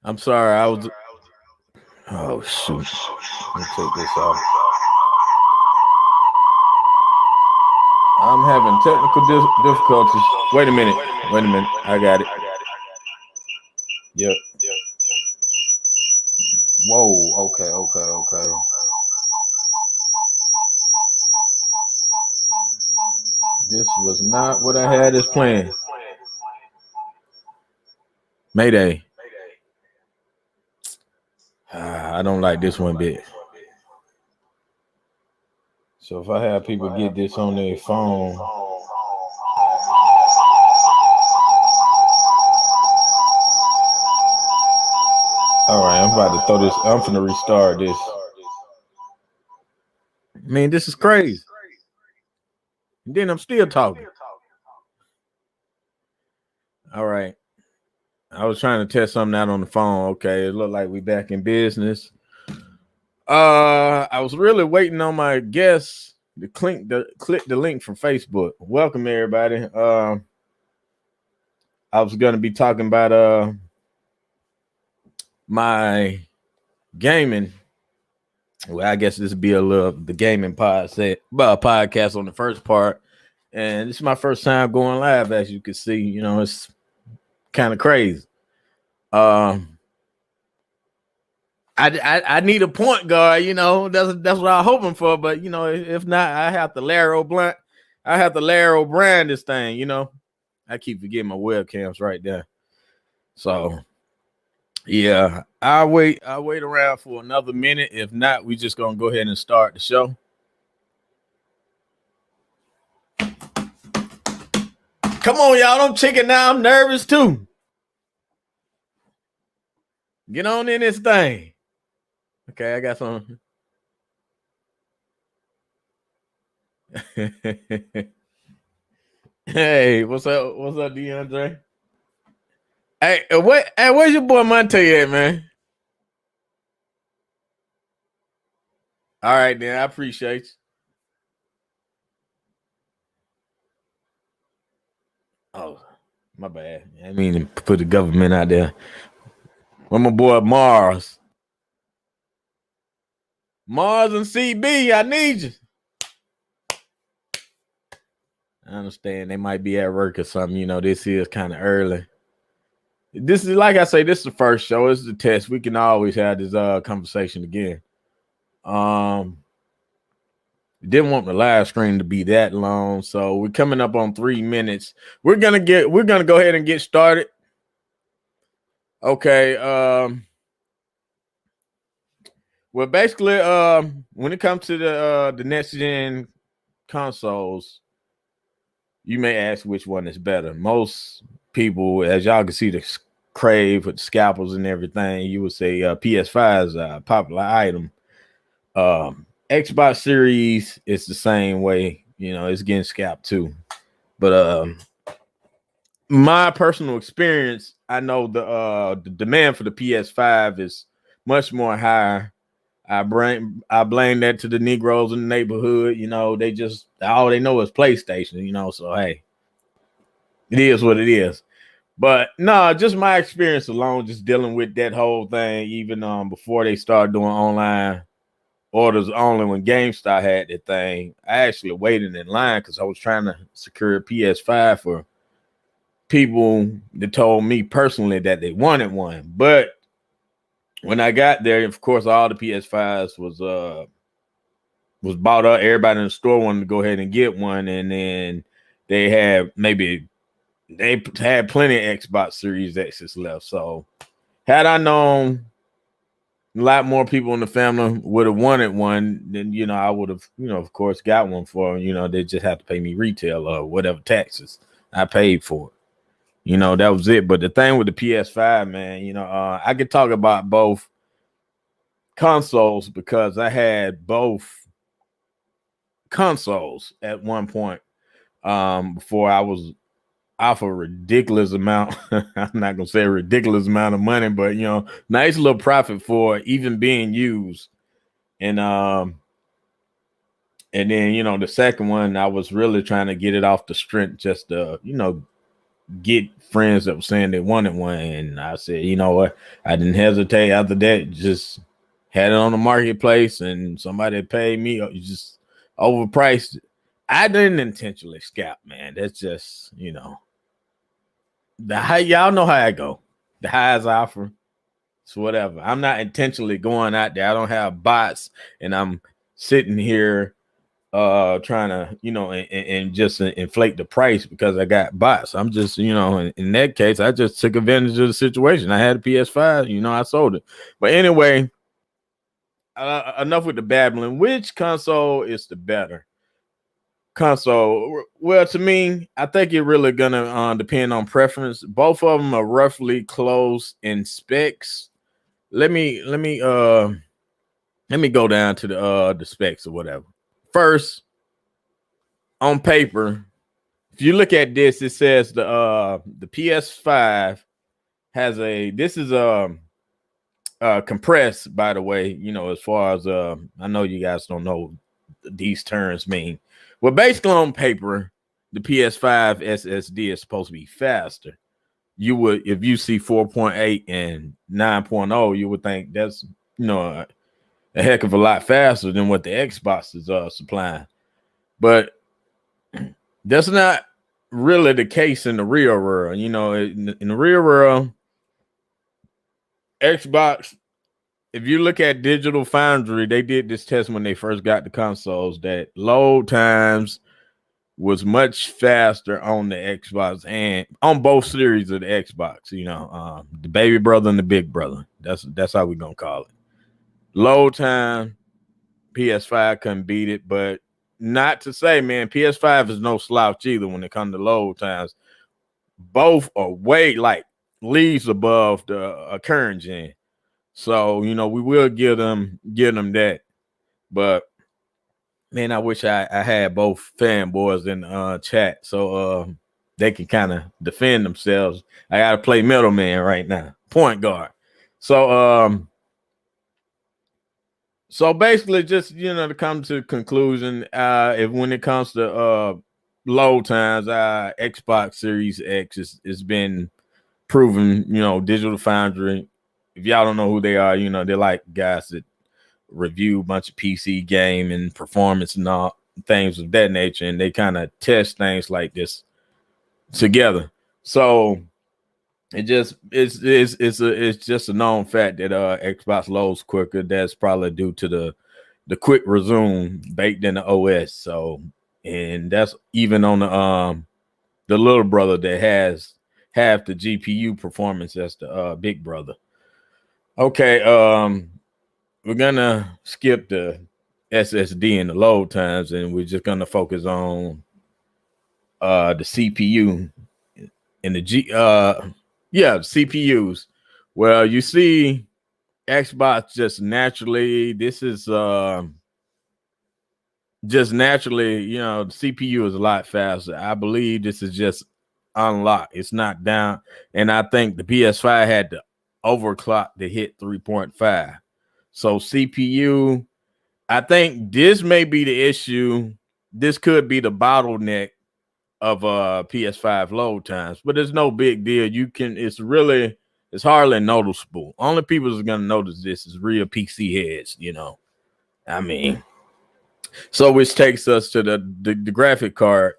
I'm sorry. I was. Oh shoot! Let me take this off. I'm having technical difficulties. Wait a minute. Wait a minute. I got it. Yep. Whoa. Okay. This was not what I had as planned. Mayday. I don't like this one bit. So if I have people get this on their phone. All right, I'm about to throw this. I'm finna restart this. Man, this is crazy. And then I'm still talking. All right. I was trying to test something out on the phone. Okay, it looked like we back in business. I was really waiting on my guests to click the link from Facebook. Welcome everybody. I was gonna be talking about my gaming. Well, I guess this would be the gaming podcast on the first part. And this is my first time going live, as you can see. You know, it's kind of crazy. I need a point guard, you know. That's what I'm hoping for. But you know, if not, I have to Larry O'Brien this thing, you know. I keep forgetting my webcam's right there. So yeah, I'll wait around for another minute. If not, we just gonna go ahead and start the show. Come on, y'all. Don't chicken now. I'm nervous too. Get on in this thing. Okay, I got some. Hey, what's up? What's up, DeAndre? Hey, where's your boy Monte at, man? All right, then. I appreciate you. Oh, my bad. I mean to put the government out there. Where my boy Mars? Mars and CB, I need you. I understand they might be at work or something. You know, this is kind of early. This is, like I say, this is the first show. This is the test. We can always have this conversation again. Didn't want the live stream to be that long, so we're coming up on 3 minutes. We're gonna go ahead and get started. Okay. Well, basically, when it comes to the next gen consoles, you may ask which one is better. Most people, as y'all can see, the crave with the scalpels and everything, you would say PS5 is a popular item. Xbox Series is the same way. You know, it's getting scalped too. But my personal experience, I know the demand for the PS5 is much more higher. I blame that to the Negroes in the neighborhood. You know, they just all they know is PlayStation. You know, so hey, it is what it is. But no, just my experience alone, just dealing with that whole thing, even before they started doing online orders only when GameStop had that thing. I actually waited in line because I was trying to secure a PS5 for people that told me personally that they wanted one. But when I got there, of course, all the PS5s was bought up. Everybody in the store wanted to go ahead and get one, and then they had plenty of Xbox Series X's left. So had I known a lot more people in the family would have wanted one, then, you know, I would have, you know, of course, got one for them. You know, they just have to pay me retail or whatever taxes I paid for it. You know, that was it. But the thing with the PS5, man, you know, I could talk about both consoles because I had both consoles at one point before I was off a ridiculous amount. I'm not gonna say a ridiculous amount of money, but you know, nice little profit for even being used. And then, you know, the second one, I was really trying to get it off the strength just to, you know, get friends that were saying they wanted one, and I said, you know what, I didn't hesitate after that, just had it on the marketplace, and somebody paid me just overpriced it. I didn't intentionally scalp, man. That's just, you know, the high, y'all know how I go. The highest offer, it's whatever. I'm not intentionally going out there. I don't have bots, and I'm sitting here trying to, you know, and just inflate the price because I got bots. I'm just, you know, in that case, I just took advantage of the situation. I had a PS5, you know, I sold it. But anyway, enough with the babbling. Which console is the better console? Well, to me, I think it really gonna depend on preference. Both of them are roughly close in specs. Let me go down to the specs or whatever. First, on paper, if you look at this, it says the PS5 has this is compressed, by the way, you know, as far as I know you guys don't know what these terms mean. Well, basically on paper, the PS5 SSD is supposed to be faster. You would, if you see 4.8 and 9.0, you would think that's, you know, a heck of a lot faster than what the Xbox is supplying. But that's not really the case in the real world. You know, in the real world, Xbox, if you look at Digital Foundry, they did this test when they first got the consoles that load times was much faster on the Xbox and on both series of the Xbox. You know, the baby brother and the big brother. That's how we're gonna call it. Load time, PS5 couldn't beat it, but not to say, man, PS5 is no slouch either when it comes to load times. Both are way like leagues above the current gen. So, you know, we will give them that. But man, I wish I had both fanboys in chat so they can kind of defend themselves. I gotta play middleman right now, point guard. So basically, just, you know, to come to a conclusion, if when it comes to load times, Xbox Series X is been proven, you know, Digital Foundry. If y'all don't know who they are, you know, they're like guys that review a bunch of PC game and performance and all things of that nature, and they kind of test things like this together. So it's just a known fact that Xbox loads quicker. That's probably due to the quick resume baked in the OS. So, and that's even on the little brother that has half the GPU performance as the big brother. Okay, we're gonna skip the SSD and the load times, and we're just gonna focus on the CPU and the CPUs. Well, you see, Xbox just naturally, just naturally, you know, the CPU is a lot faster. I believe this is just unlocked. It's not down. And I think the PS5 had to overclock to hit 3.5. So CPU, I think this may be the issue. This could be the bottleneck of PS5 load times, but it's no big deal. It's hardly noticeable. Only people who's gonna notice this is real PC heads, you know. I mean, so which takes us to the graphic card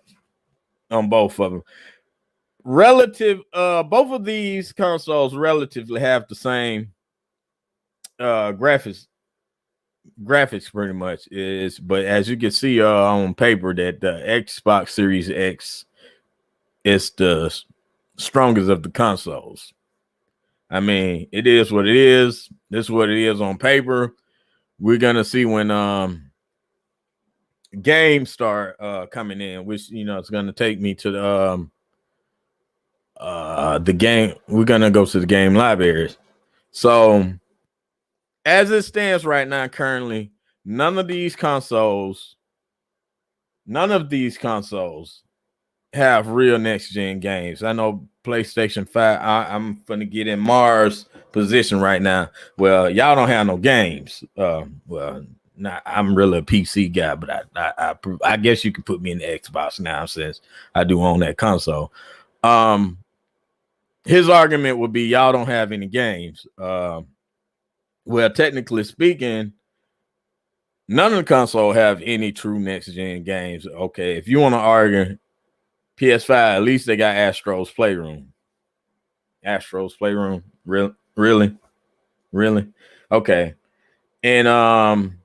on both of them. Both of these consoles relatively have the same graphics pretty much is, but as you can see on paper that the Xbox Series X is the strongest of the consoles. I mean, it is what it is. This is what it is on paper. We're gonna see when games start coming in, which, you know, it's gonna take me to the game. We're gonna go to the game libraries. So as it stands right now, currently, none of these consoles have real next gen games. I know PlayStation 5. I'm gonna get in Mars position right now. Well, y'all don't have no games. I'm really a PC guy, but I guess you can put me in the Xbox now since I do own that console. His argument would be y'all don't have any games. Well, technically speaking, none of the console have any true next gen games. Okay, if you want to argue PS5, at least they got Astro's Playroom. Astro's Playroom, really. Okay, and and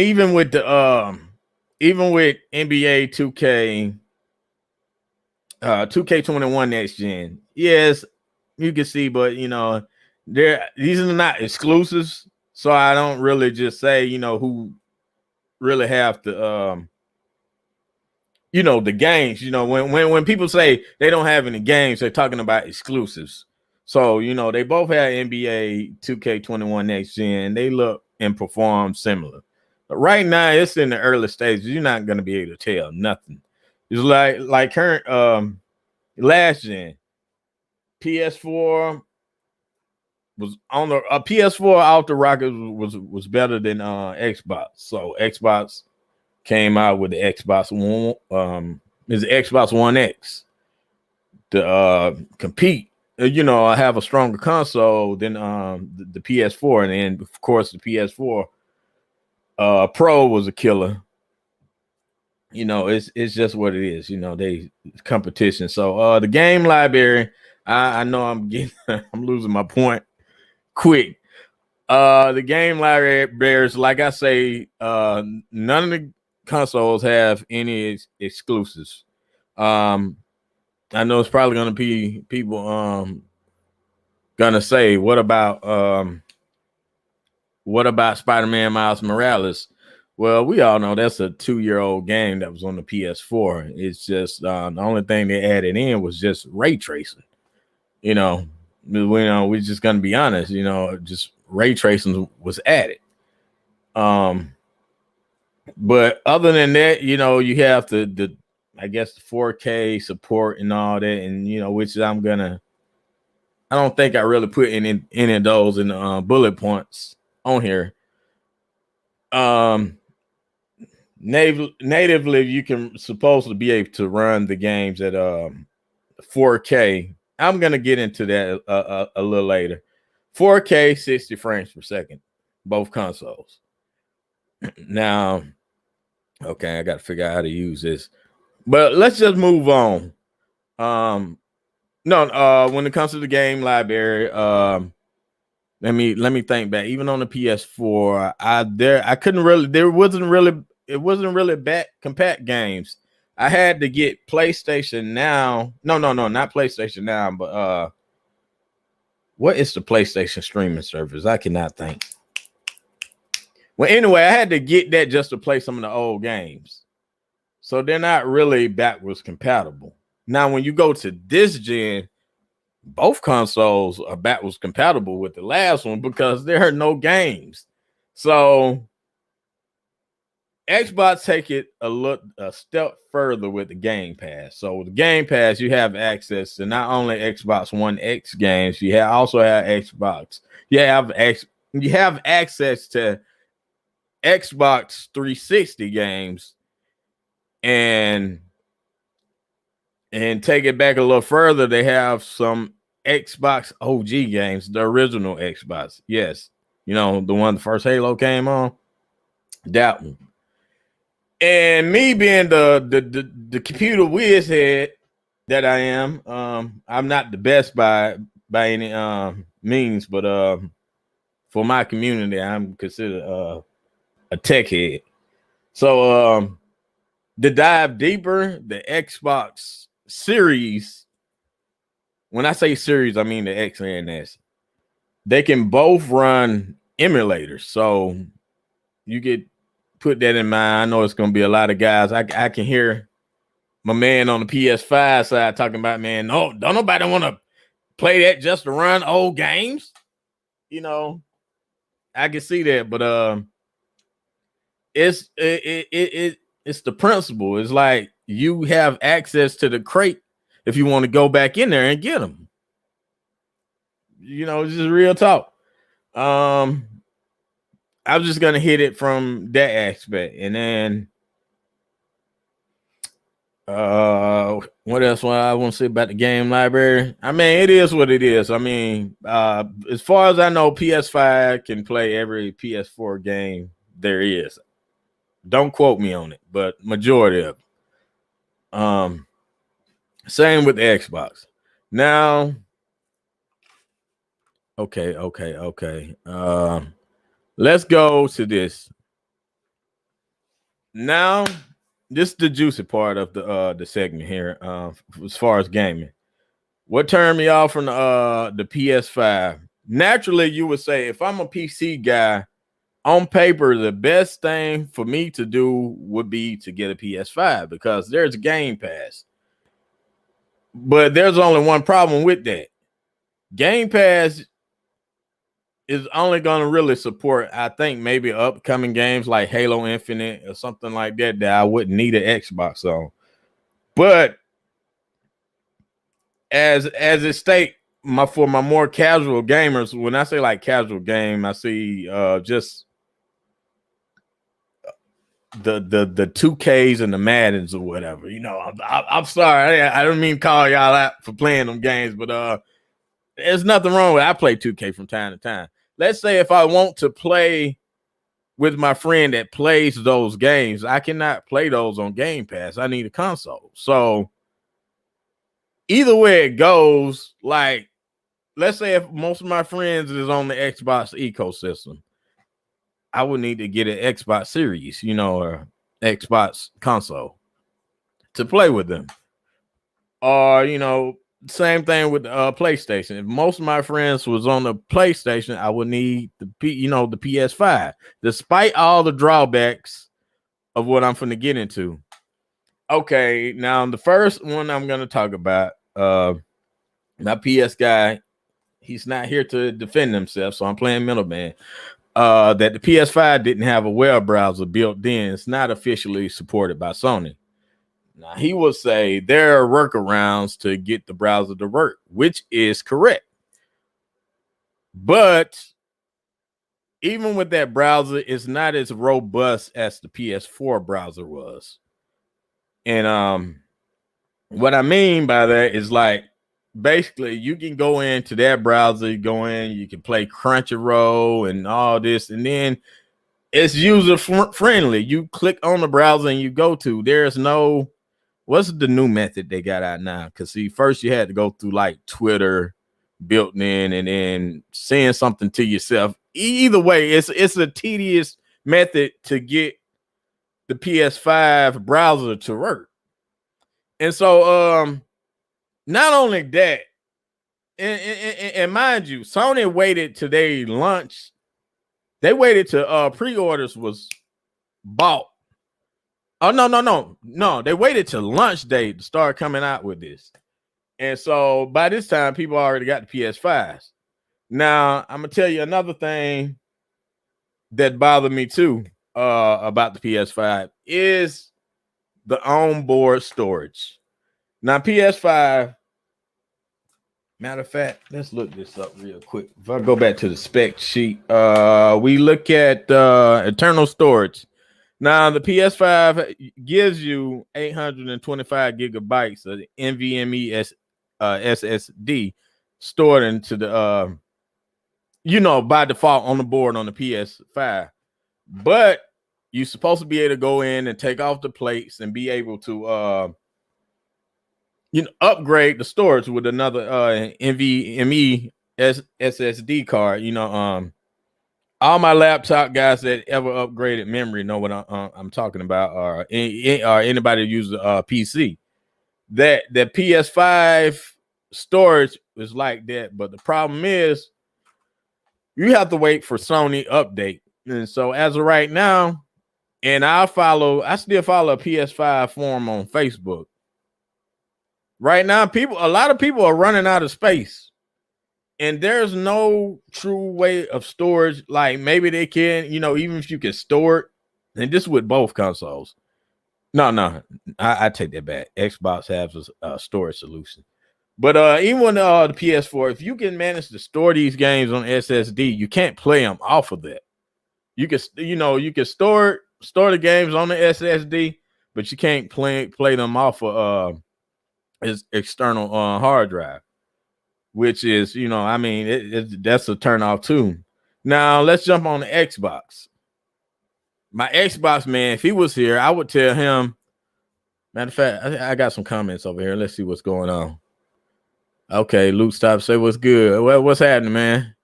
even with NBA 2K21 next gen, yes, you can see, but these are not exclusives, so I don't really just say who really have to the games. When people say they don't have any games, they're talking about exclusives. So they both have NBA 2K21 next gen. They look and perform similar. But right now, it's in the early stages. You're not going to be able to tell nothing. It's like current last gen PS4 was on the PS4 off the rocket was better than Xbox. So Xbox came out with the Xbox One, is the Xbox One X to compete. Have a stronger console than the PS4, and then of course the PS4 Pro was a killer. It's just what it is. They competition. So the game library, I know I'm losing my point quick. The game library bears, like I say, none of the consoles have any exclusives. I know it's probably gonna be people gonna say, what about Spider-Man Miles Morales? Well, we all know that's a 2-year-old game that was on the PS4. It's just the only thing they added in was just ray tracing. We're just gonna be honest. Just ray tracing was added. But other than that, you have the I guess the 4K support and all that, and which I don't think I really put any of those in the bullet points on here. Natively, you can supposed to be able to run the games at 4K. I'm gonna get into that a little later. 4K, 60 frames per second, both consoles. Now, okay, I got to figure out how to use this, but let's just move on. No, when it comes to the game library, let me think back. Even on the PS4, it wasn't really back compact games. I had to get PlayStation Now. No, not PlayStation Now, but what is the PlayStation streaming service? I cannot think. Well, anyway, I had to get that just to play some of the old games. So they're not really backwards compatible. Now, when you go to this gen, both consoles are backwards compatible with the last one because there are no games. So Xbox take it a step further with the Game Pass. So with the Game Pass, you have access to not only Xbox One X games, you also have Xbox. You have access to Xbox 360 games, and take it back a little further, they have some Xbox OG games, the original Xbox. Yes, the one the first Halo came on, that one. And me being the computer whiz head that I am, I'm not the best by any means, but for my community, I'm considered a tech head. So to dive deeper, the Xbox Series, when I say series, I mean the X and S, they can both run emulators. So you get put that in mind. I know it's going to be a lot of guys. I can hear my man on the PS5 side talking about, man, no, don't nobody want to play that just to run old games. I can see that, but it's the principle. It's like you have access to the crate if you want to go back in there and get them. It's just real talk. I'm just gonna hit it from that aspect, and then What else? What I want to say about the game library? I mean, it is what it is. I mean, as far as I know, PS5 can play every PS4 game there is. Don't quote me on it, but majority of it. Same with the Xbox. Now, okay. Let's go to this. Now, this is the juicy part of the segment here. As far as gaming, what turned me off from the PS5? Naturally, you would say if I'm a PC guy, on paper, the best thing for me to do would be to get a PS5 because there's Game Pass. But there's only one problem with that. Game Pass is only going to really support, I think, maybe upcoming games like Halo Infinite or something like that I wouldn't need an Xbox on. But as it state, for my more casual gamers, when I say like casual game, I see just the 2Ks and the Maddens or whatever. You know, I'm sorry, I don't mean to call y'all out for playing them games, but there's nothing wrong with it. I play 2K from time to time. Let's say if I want to play with my friend that plays those games, I cannot play those on Game Pass. I need a console. So either way it goes, like, let's say if most of my friends is on the Xbox ecosystem, I would need to get an Xbox Series, you know, or Xbox console to play with them. Or, you know, same thing with PlayStation. If most of my friends was on the PlayStation, I would need the PS5, despite all the drawbacks of what I'm finna get into. Okay, now the first one I'm gonna talk about, my PS guy, he's not here to defend himself, so I'm playing middleman. That the PS5 didn't have a web browser built in. It's not officially supported by Sony. Now, he will say there are workarounds to get the browser to work, which is correct. But even with that browser, it's not as robust as the PS4 browser was. And what I mean by that is, like, basically you can go into that browser, you can play Crunchyroll and all this, and then it's user friendly. You click on the browser and you go to. There's no, what's the new method they got out now? Because see, first you had to go through like Twitter built in and then saying something to yourself. Either way, it's a tedious method to get the PS5 browser to work. And so not only that, and mind you, Sony waited till they launched. They waited till pre-orders was bought. Oh, no. They waited till launch day to start coming out with this. And so by this time, people already got the PS5s. Now, I'm going to tell you another thing that bothered me too about the PS5 is the onboard storage. Now, PS5, matter of fact, let's look this up real quick. If I go back to the spec sheet, we look at internal storage. Now, the PS5 gives you 825 gigabytes of NVMe SSD stored into the, by default on the board on the PS5. But you're supposed to be able to go in and take off the plates and be able to, upgrade the storage with another NVMe SSD card. All my laptop guys that ever upgraded memory know what I'm talking about, or anybody who uses a PC. That the PS5 storage is like that, but the problem is you have to wait for Sony update. And so as of right now, and I still follow a PS5 forum on Facebook. Right now, a lot of people are running out of space. And there's no true way of storage. Like maybe they can, even if you can store it, and this with both consoles. No, I take that back. Xbox has a storage solution. But even with the PS4, if you can manage to store these games on SSD, you can't play them off of that. You can, you can store the games on the SSD, but you can't play them off of external hard drive, which is, you know, I mean, that's a turn off too. Now let's jump on the Xbox. My Xbox man, if he was here, I would tell him. Matter of fact, I got some comments over here. Let's see what's going on. Okay, Luke, stop. Say what's good. Well, what's happening, man?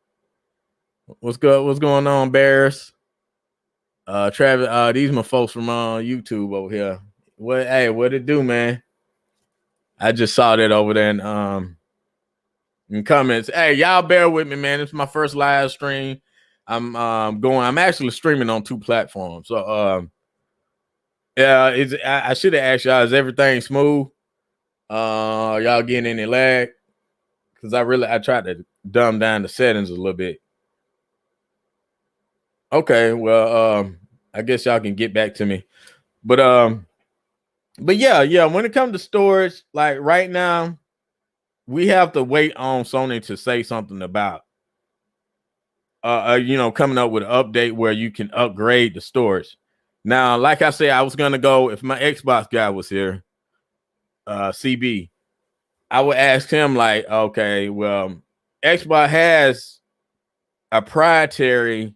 What's good? What's going on, Bears? Travis, these my folks from YouTube over here. What it do, man? I just saw that over there in comments. Hey, y'all bear with me, man. It's my first live stream. I'm actually streaming on 2 platforms. So yeah, I should have asked y'all, is everything smooth? Y'all getting any lag? Because I tried to dumb down the settings a little bit. Okay, well, I guess y'all can get back to me. But yeah, when it comes to storage, like right now, we have to wait on Sony to say something about you know, coming up with an update where you can upgrade the storage. Now, like I said, I was gonna go if my Xbox guy was here, CB, I would ask him, like, okay, well, Xbox has a proprietary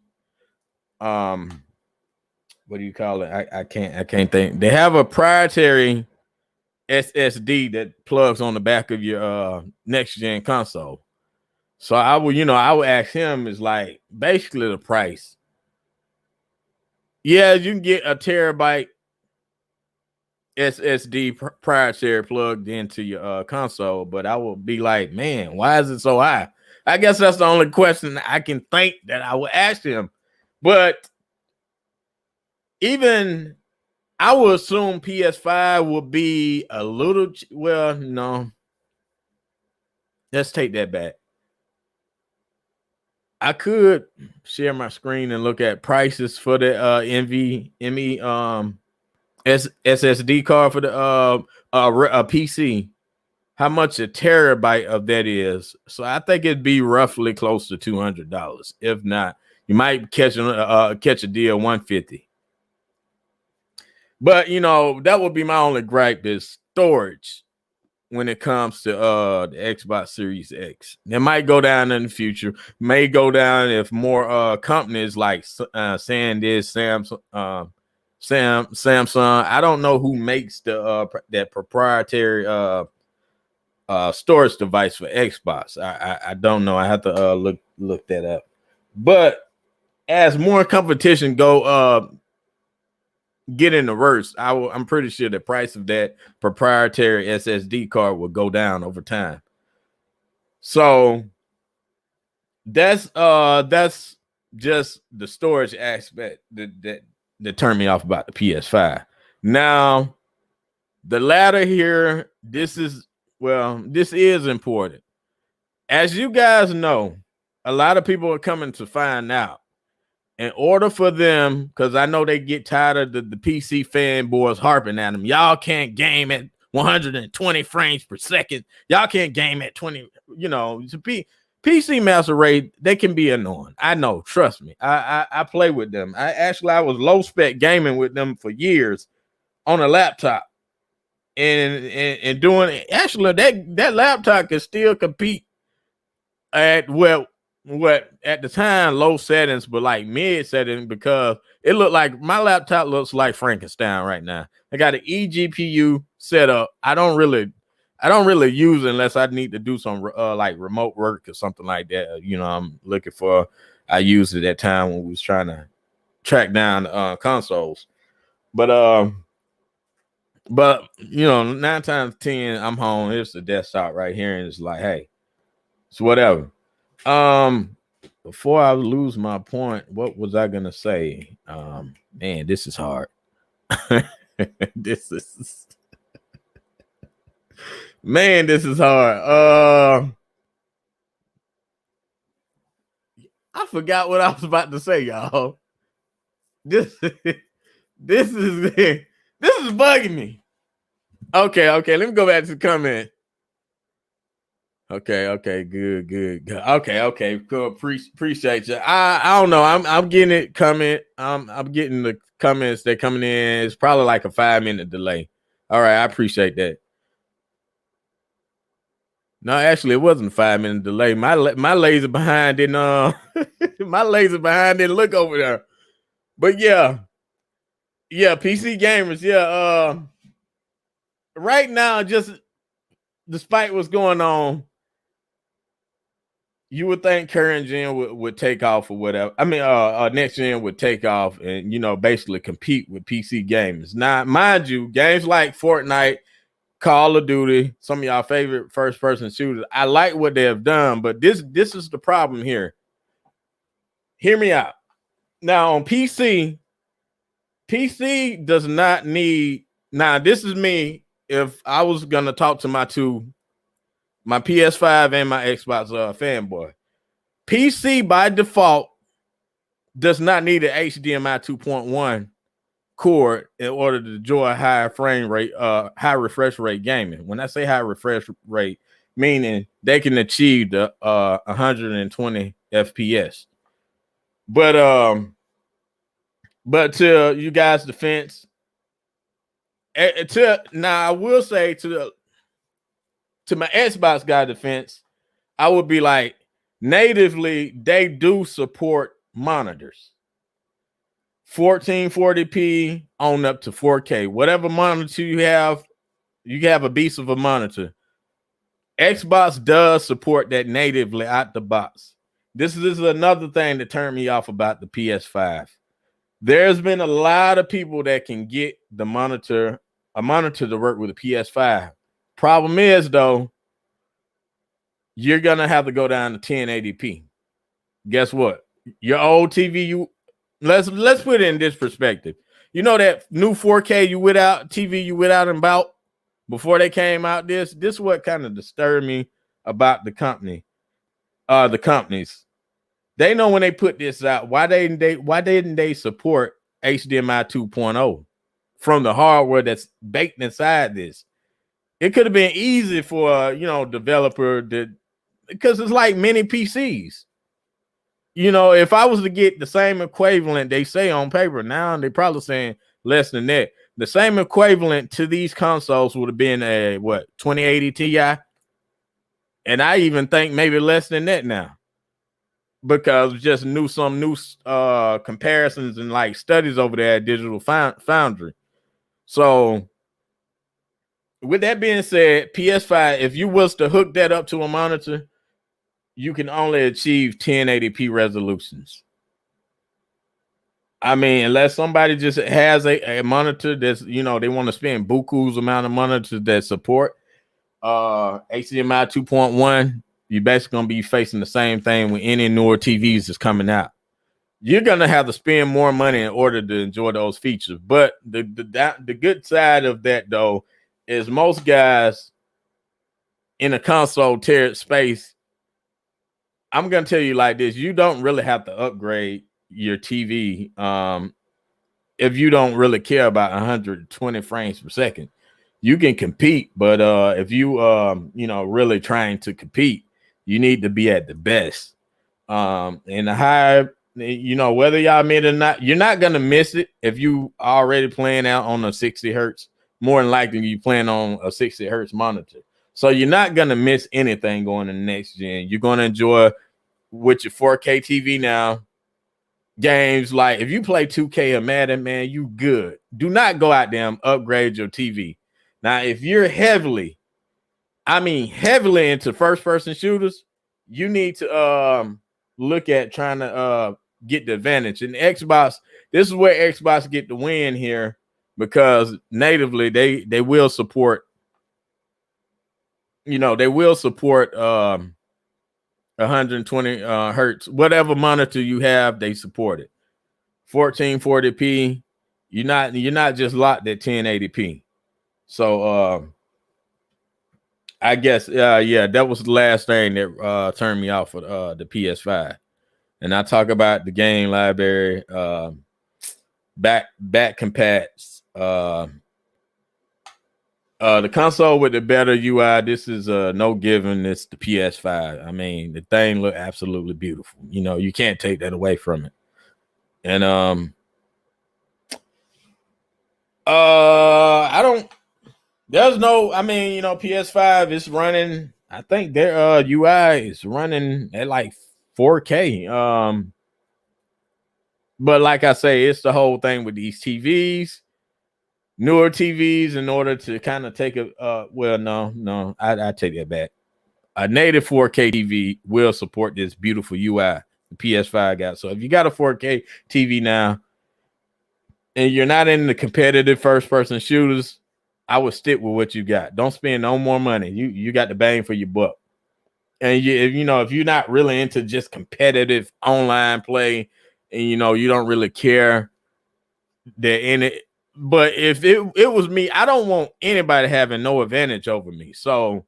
what do you call it? I can't think. They have a proprietary SSD that plugs on the back of your next gen console. So I would ask him, is like basically the price. Yeah, you can get a terabyte SSD proprietary plugged into your console, but I would be like, man, why is it so high? I guess that's the only question I can think that I would ask him. But even I would assume PS5 will be a little, well, no. Let's take that back. I could share my screen and look at prices for the NVMe SSD card for the a PC. How much a terabyte of that is? So I think it'd be roughly close to $200. If not, you might catch a deal $150. But you know, that would be my only gripe is storage when it comes to the Xbox Series X. It might go down in the future, may go down if more companies like SanDisk, Samsung. I don't know who makes the that proprietary storage device for Xbox. I don't know. I have to look that up. But as more competition get in the worst, I'm pretty sure the price of that proprietary SSD card will go down over time. So that's just the storage aspect that turned me off about the PS5. Now, the ladder here, this is important. As you guys know, a lot of people are coming to find out, in order for them, because I know they get tired of the PC fanboys harping at them. Y'all can't game at 120 frames per second. Y'all can't game at 20. You know, PC master race, they can be annoying. I know, trust me. I play with them. I was low spec gaming with them for years on a laptop, and doing it. Actually, that laptop can still compete at what at the time low settings, but like mid settings, because it looked like my laptop looks like Frankenstein right now. I got an eGPU set up. I don't really use it unless I need to do some like remote work or something like that. You know, I'm looking for. I used it at that time when we was trying to track down consoles, but you know, 9 times 10, I'm home. It's the desktop right here, and it's like, hey, it's whatever. Before I lose my point, what was I gonna say? Man, this is hard. this is hard. I forgot what I was about to say, y'all. This is bugging me. Okay, let me go back to the comment. Okay, good. Okay, cool. Appreciate you. I don't know. I'm getting it coming. I'm getting the comments that coming in. It's probably like a 5-minute delay. All right, I appreciate that. No, actually, it wasn't a 5-minute delay. My laser behind didn't my laser behind didn't look over there. But yeah, PC gamers, right now, just despite what's going on, you would think current gen would take off or whatever. I mean, next gen would take off and basically compete with PC games. Now, mind you, games like Fortnite, Call of Duty, some of y'all favorite first person shooters, I like what they have done, but this is the problem here. Hear me out. Now on PC does not need. Now this is me. If I was gonna talk to my PS5 and my Xbox fanboy, PC by default does not need an HDMI 2.1 cord in order to enjoy high frame rate, high refresh rate gaming. When I say high refresh rate, meaning they can achieve the 120 FPS. But to you guys' defense, now I will say to my Xbox guy defense, I would be like, natively they do support monitors, 1440p on up to 4K. Whatever monitor you have a beast of a monitor. Xbox does support that natively out the box. This is another thing that turned me off about the PS5. There's been a lot of people that can get a monitor to work with a PS5. Problem is, though, you're gonna have to go down to 1080p. Guess what? Your old TV, let's put it in this perspective. You know that new 4K TV you without and bought before they came out. This is what kind of disturbed me about the companies. They know when they put this out, why didn't they support HDMI 2.0 from the hardware that's baked inside this? It could have been easy for developer because it's like mini PCs. If I was to get the same equivalent they say on paper, now they're probably saying less than that. The same equivalent to these consoles would have been a 2080 Ti, and I even think maybe less than that now, because just some new comparisons and like studies over there at Digital Foundry. So with that being said, PS5, if you was to hook that up to a monitor, you can only achieve 1080p resolutions. I mean, unless somebody just has a monitor that's, they want to spend buku's amount of monitors that support HDMI 2.1, you're basically going to be facing the same thing with any newer TVs that's coming out. You're going to have to spend more money in order to enjoy those features. But the good side of that, though, is most guys in a console tiered space, I'm going to tell you like this, you don't really have to upgrade your TV if you don't really care about 120 frames per second. You can compete, but if you really trying to compete, you need to be at the best. And the higher, whether y'all admit it or not, you're not gonna miss it if you already playing out on a 60 hertz. More than likely, you plan on a 60 hertz monitor, so you're not gonna miss anything going to the next gen. You're gonna enjoy with your 4K TV now. Games like if you play 2K or Madden, man, you good. Do not go out there and upgrade your TV. Now, if you're heavily into first-person shooters, you need to look at trying to get the advantage. And Xbox, this is where Xbox get the win here, because natively they will support, 120 hertz. Whatever monitor you have, they support it. 1440p. You're not just locked at 1080p. So I guess that was the last thing that turned me off of the PS5. And I talk about the game library, back compats, The console with the better UI, this is no given. It's the PS5. I mean, the thing look absolutely beautiful. You know, you can't take that away from it. And I don't. There's no. I mean, you know, PS5 is running. I think their UI is running at like 4K. But like I say, it's the whole thing with these TVs. Newer TVs, in order to kind of take a well, no, I take that back. A native 4K TV will support this beautiful UI the PS5 got. So if you got a 4K TV now and you're not in the competitive first person shooters, I would stick with what you got. Don't spend no more money. You got the bang for your buck. And if you're not really into just competitive online play, and you don't really care that in it. But if it was me, I don't want anybody having no advantage over me. So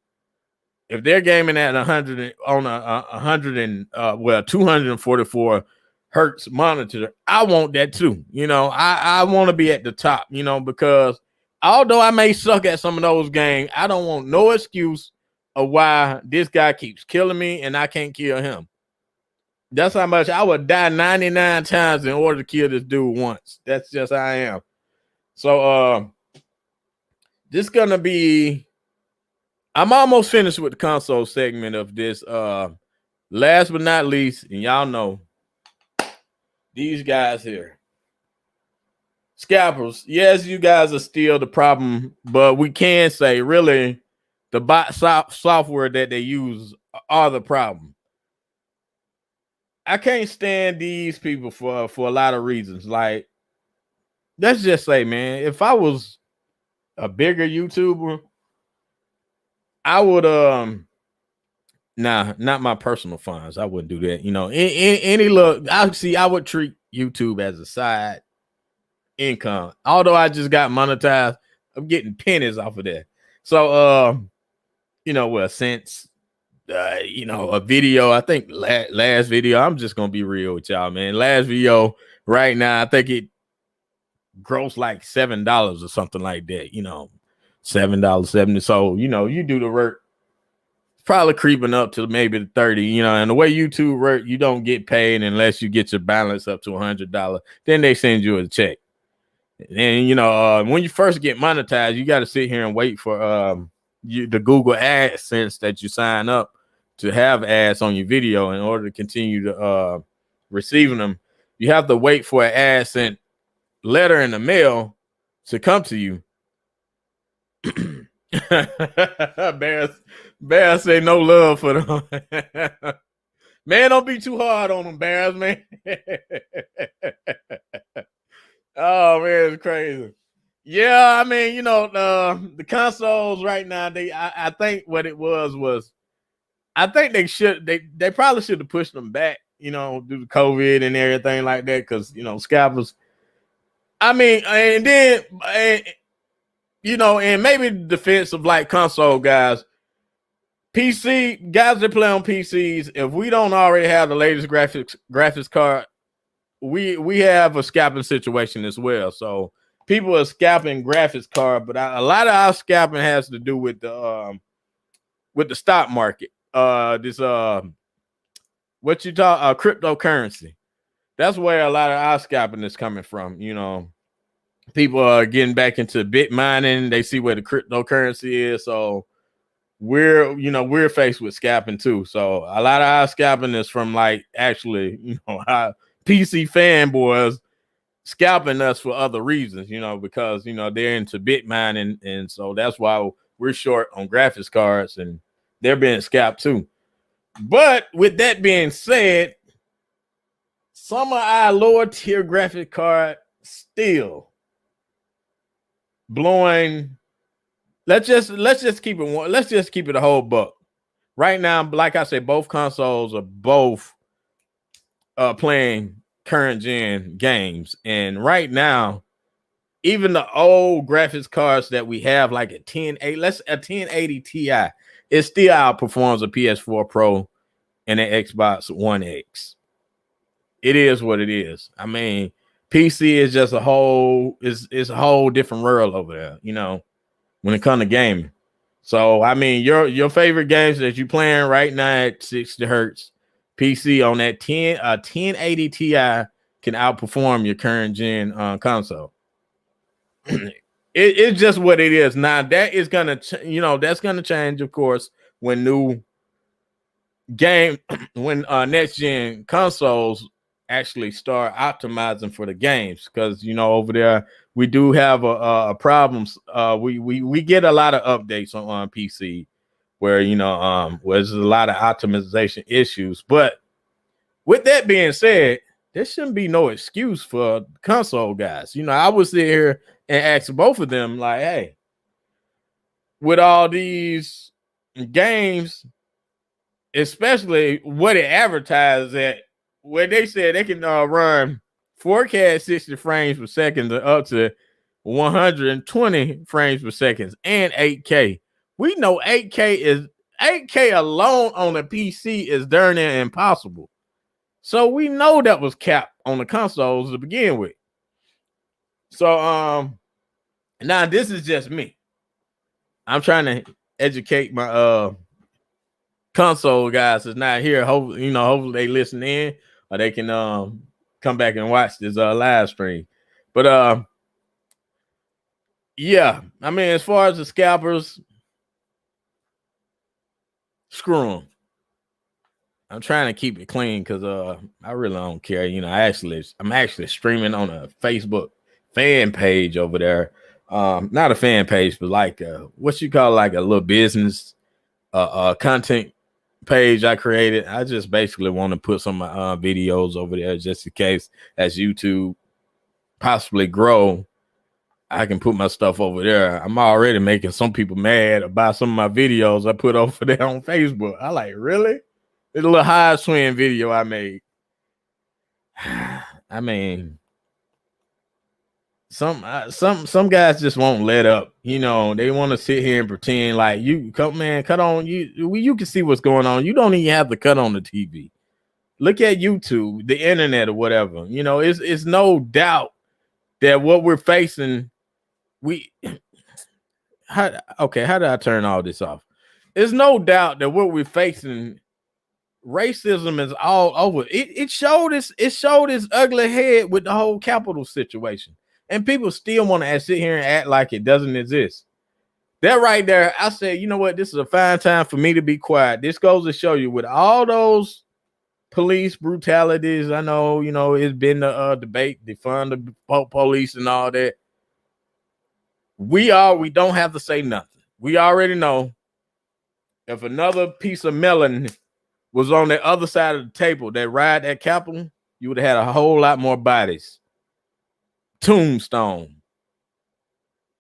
if they're gaming at 100 on a 244 hertz monitor, I want that too. I want to be at the top. Because although I may suck at some of those games, I don't want no excuse of why this guy keeps killing me and I can't kill him. That's how much I would die 99 times in order to kill this dude once. That's just how I am. So this gonna be, I'm almost finished with the console segment of this. Last but not least, and y'all know these guys here. Scalpers. Yes, you guys are still the problem, but we can say really the bot software that they use are the problem. I can't stand these people for a lot of reasons. Like, let's just say, man, if I was a bigger YouTuber, I would not my personal funds. I wouldn't do that. Any look, I would treat YouTube as a side income. Although I just got monetized, I'm getting pennies off of that. So since a video, I think last video, I'm just gonna be real with y'all, man. Last video right now, I think it grossed like $7 or something like that. $7.70. So you do the work. Probably creeping up to maybe the 30, and the way YouTube work, you don't get paid unless you get your balance up to $100. Then they send you a check. And when you first get monetized, you got to sit here and wait for the Google AdSense that you sign up to have ads on your video. In order to continue to receiving them, you have to wait for an AdSense letter in the mail to come to you. Bears say no love for them. Man, don't be too hard on them, Bears, man. Oh man, it's crazy. Yeah, I mean, the consoles right now, I think what it was I think they probably should have pushed them back, due to COVID and everything like that, because scalpers. I mean, and then and maybe the defense of like console guys, PC guys that play on PCs, if we don't already have the latest graphics card, we have a scalping situation as well. So people are scalping graphics card, but a lot of our scalping has to do with the stock market. This what you talk cryptocurrency. That's where a lot of our scalping is coming from. People are getting back into bit mining. They see where the cryptocurrency is. So we're faced with scalping too. So a lot of our scalping is from like actually, our PC fanboys scalping us for other reasons, because they're into bit mining, and so that's why we're short on graphics cards and they're being scalped too. But with that being said, some of our lower tier graphic card still blowing. Let's just keep it. Let's just keep it a whole buck. Right now, like I said, both consoles are both playing current gen games, and right now, even the old graphics cards that we have, like a 1080 Ti, it still outperforms a PS4 Pro and an Xbox One X. It is what it is. I mean, PC is just a whole different world over there, when it comes to gaming. So I mean, your favorite games that you playing right now at 60 hertz PC on that 1080 Ti can outperform your current gen console. It's just what it is. Now that is gonna, that's gonna change, of course, when new game, when next gen consoles actually start optimizing for the games, because over there we do have a problems. We get a lot of updates on PC where where there's a lot of optimization issues. But with that being said, there shouldn't be no excuse for console guys. I would sit here and ask both of them, like, hey, with all these games, especially what it advertises at, where they said they can run 4K 60 frames per second up to 120 frames per second and 8K. We know 8K alone on a PC is darn near impossible. So we know that was capped on the consoles to begin with. So now this is just me. I'm trying to educate my console guys that's not here. Hopefully they listen in, or they can come back and watch this live stream. But yeah, I mean, as far as the scalpers, screw them. I'm trying to keep it clean because I really don't care. I'm actually streaming on a Facebook fan page over there. Not a fan page, but like what you call like a little business content page I created. I just basically want to put some of my videos over there just in case, as YouTube possibly grow, I can put my stuff over there. I'm already making some people mad about some of my videos I put over there on Facebook. I like, really? It's a little high swing video I made. I mean, some guys just won't let up. They want to sit here and pretend like you cut on you can see what's going on. You don't even have to cut on the TV. Look at YouTube, the internet, or whatever. It's no doubt that what we're facing, how did I turn all this off? There's no doubt that what we're facing, racism is all over. It showed its ugly head with the whole Capitol situation. And people still want to sit here and act like it doesn't exist. That right there, I said, you know what? This is a fine time for me to be quiet. This goes to show you, with all those police brutalities, I know, it's been the debate, defund the police and all that. We don't have to say nothing. We already know if another piece of melon was on the other side of the table that ride at Capitol, you would have had a whole lot more bodies. Tombstone.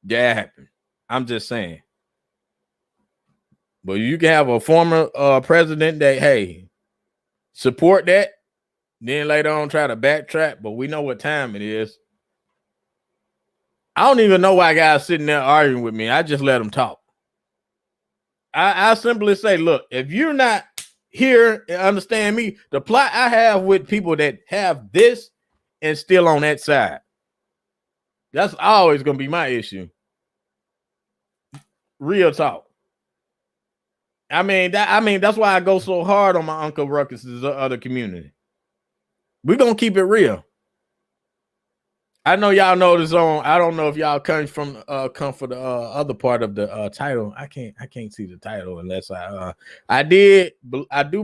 That happened. I'm just saying. But you can have a former president that, hey, support that, then later on try to backtrack, but we know what time it is. I don't even know why guys sitting there arguing with me. I just let them talk. I simply say, look, if you're not here and understand me, the plot I have with people that have this and still on that side, that's always going to be my issue. Real talk. I mean, that's why I go so hard on my Uncle Ruckus's other community. We're going to keep it real. I know y'all know the zone. I don't know if y'all come for the other part of the title. I can't see the title unless I do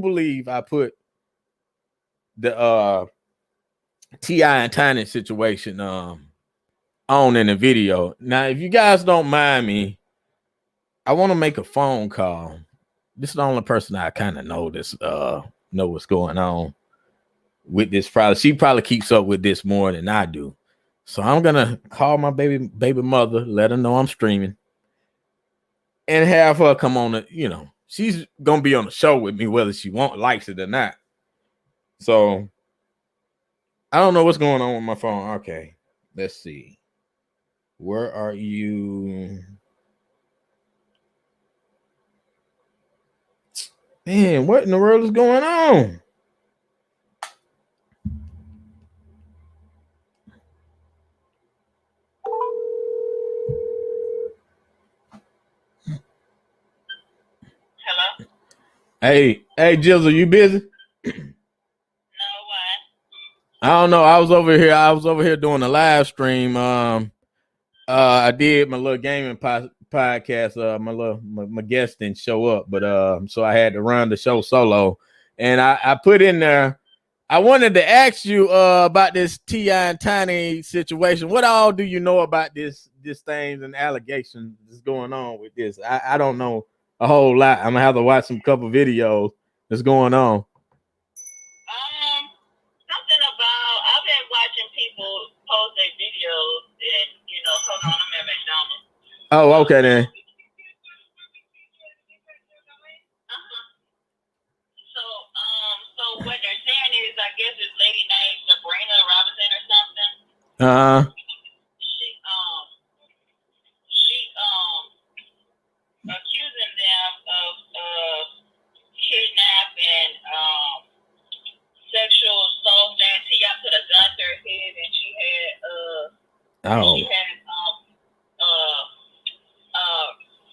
believe I put the T.I. and Tiny situation on in the video. Now, if you guys don't mind me, I want to make a phone call. This is the only person I kind of know know what's going on with this. She probably keeps up with this more than I do. So I'm gonna call my baby mother, let her know I'm streaming, and have her come on. She's gonna be on the show with me whether she likes it or not. So I don't know what's going on with my phone. Okay, let's see. Where are you? Man, what in the world is going on? Hey, Jizzle, you busy? No, why? I don't know. I was over here doing a live stream. I did my little gaming podcast. My guest didn't show up, but so I had to run the show solo. And I put in there. I wanted to ask you about this T.I. and Tiny situation. What all do you know about this things and allegations that's going on with this? I don't know a whole lot. I'm gonna have to watch some couple videos that's going on. Something about I've been watching people post their videos and hold on, I'm at McDonald's. Oh, okay then. So what they're saying is, I guess this lady named Sabrina Robinson or something. She accusing them of kidnapping, sexual assault, and she got put a gun to her head, and she had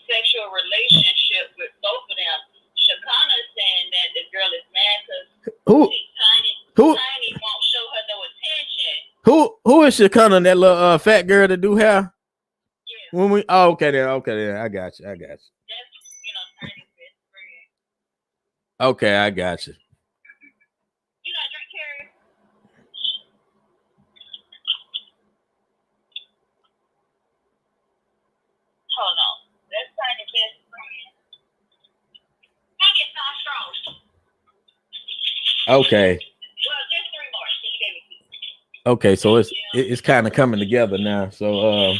sexual relationship with both of them. Shakana is saying that the girl is mad because Tiny won't show her no attention. Who is Shakana? That little fat girl that do hair? Yeah. Okay then. I got you. That's Tiny's best friend. Okay, I got you. You not drink Carrie? Hold on. That's Tiny's best friend. Dang it, not strong. Okay. Well, there's 3 more. So you gave me 2. Okay, so it's kind of coming together now. So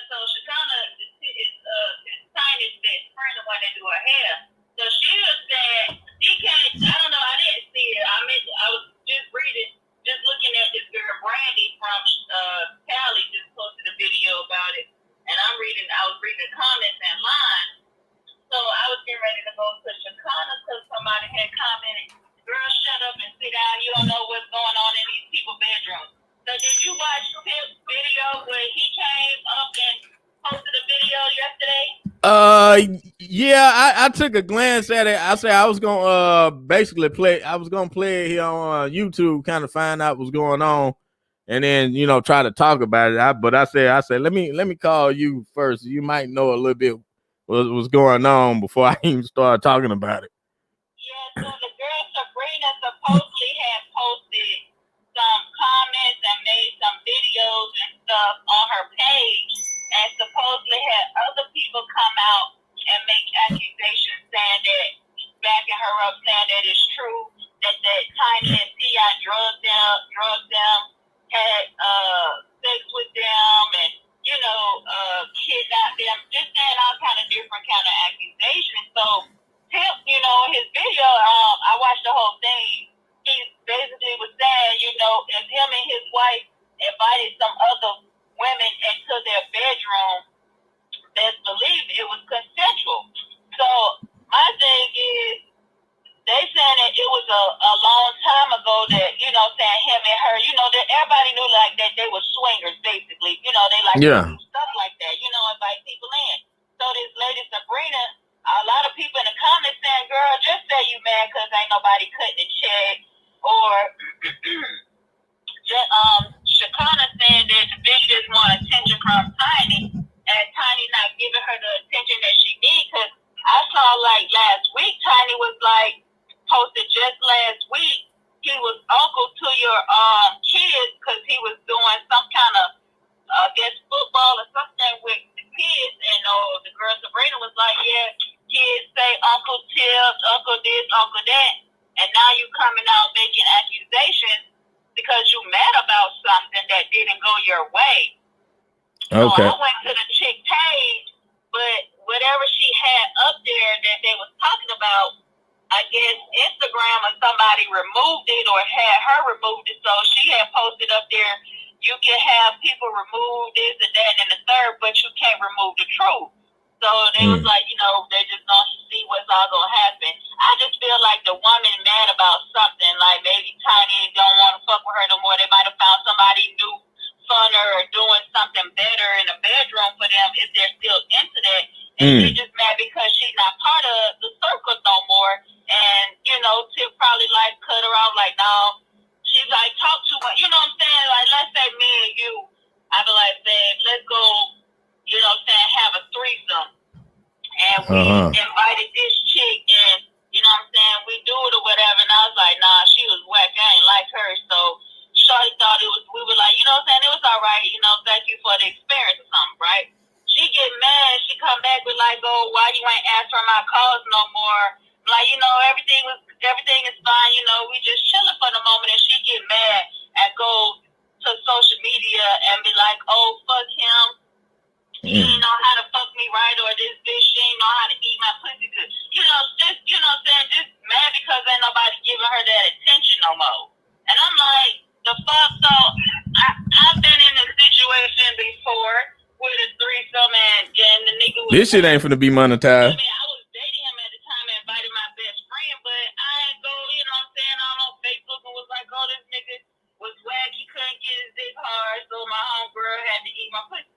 So Shakana is Tiny's best friend, the one that do her hair. So she was saying she can't. I don't know. I didn't see it. I was just looking at this girl Brandy from Cali just posted a video about it, and I was reading the comments in line. So I was getting ready to go to Shakana because somebody had commented, "Girl, shut up and sit down. You don't know what's going on in these people's bedrooms." So did you watch Pip's video where he came up and posted a video yesterday? Yeah, I took a glance at it. I said I was gonna basically play. I was gonna play it here on YouTube, kind of find out what's going on, and then try to talk about it. But I said let me call you first. You might know a little bit what's going on before I even start talking about it. Yeah, so the girl Sabrina supposedly had posted some comments and made some videos and stuff on her page, and supposedly had other people come out and make accusations saying that, backing her up, saying that it's true that Tiny and T.I. drugged them, had sex with them, and kidnapped them, just saying all kind of different kind of accusations. So Pip, his video, I watched the whole thing. He basically was saying, if him and his wife invited some other women into their bedroom, best believe it was consensual. So my thing is, they saying that it was a long time ago that, saying him and her, that everybody knew like that they were swingers, basically. They like to do stuff like that, invite people in. So this lady Sabrina, a lot of people in the comments saying, girl, just say you mad because ain't nobody cutting the check. Or Shakana saying that Big just want attention from Tiny, and Tiny not giving her the attention that she needs. Because I saw like last week, Tiny was like, posted just last week, he was uncle to your kids because he was doing some kind of, I guess, football or something with the kids. And the girl Sabrina was like, yeah, kids say Uncle Tips, Uncle this, Uncle that. And now you coming out making accusations because you mad about something that didn't go your way. Okay. So I went to the chick page, but whatever she had up there that they was talking about, I guess Instagram or somebody removed it or had her removed it. So she had posted up there, you can have people remove this and that and the third, but you can't remove the truth. So they was like, they just gonna see what's all gonna happen. I just feel like the woman mad about something, like maybe Tiny don't want to fuck with her no more. They might have found somebody new, funner, or doing something better in the bedroom for them if they're still into that. And she just mad because she's not part of the circle no more. And, you know, Tip probably like cut her off like, no, she's like, talk too much. You know what I'm saying? Like, let's say me and you, I be like, saying, let's go, you know what I'm saying, have a threesome. And we invited this chick and, you know what I'm saying, we do it or whatever. And I was like, nah, she was whack. I ain't like her. So Shorty thought it was, we were like, you know what I'm saying, it was all right. You know, thank you for the experience or something, right? She get mad. She come back with like, oh, why you ain't ask for my calls no more? Like, you know, everything is fine. You know, we just chilling for the moment. And she get mad and go to social media and be like, oh, fuck him. He ain't know how to fuck me right, or this bitch, she ain't know how to eat my pussy good. You know, just, you know what I'm saying, just mad because ain't nobody giving her that attention no more. And I'm like, the fuck? So I've been in a situation before with a threesome and the nigga was this shit ain't finna be monetized. I mean, I was dating him at the time and invited my best friend, but I ain't go, you know what I'm saying, all on Facebook and was like, oh, this nigga was whack, he couldn't get his dick hard, so my homegirl had to eat my pussy.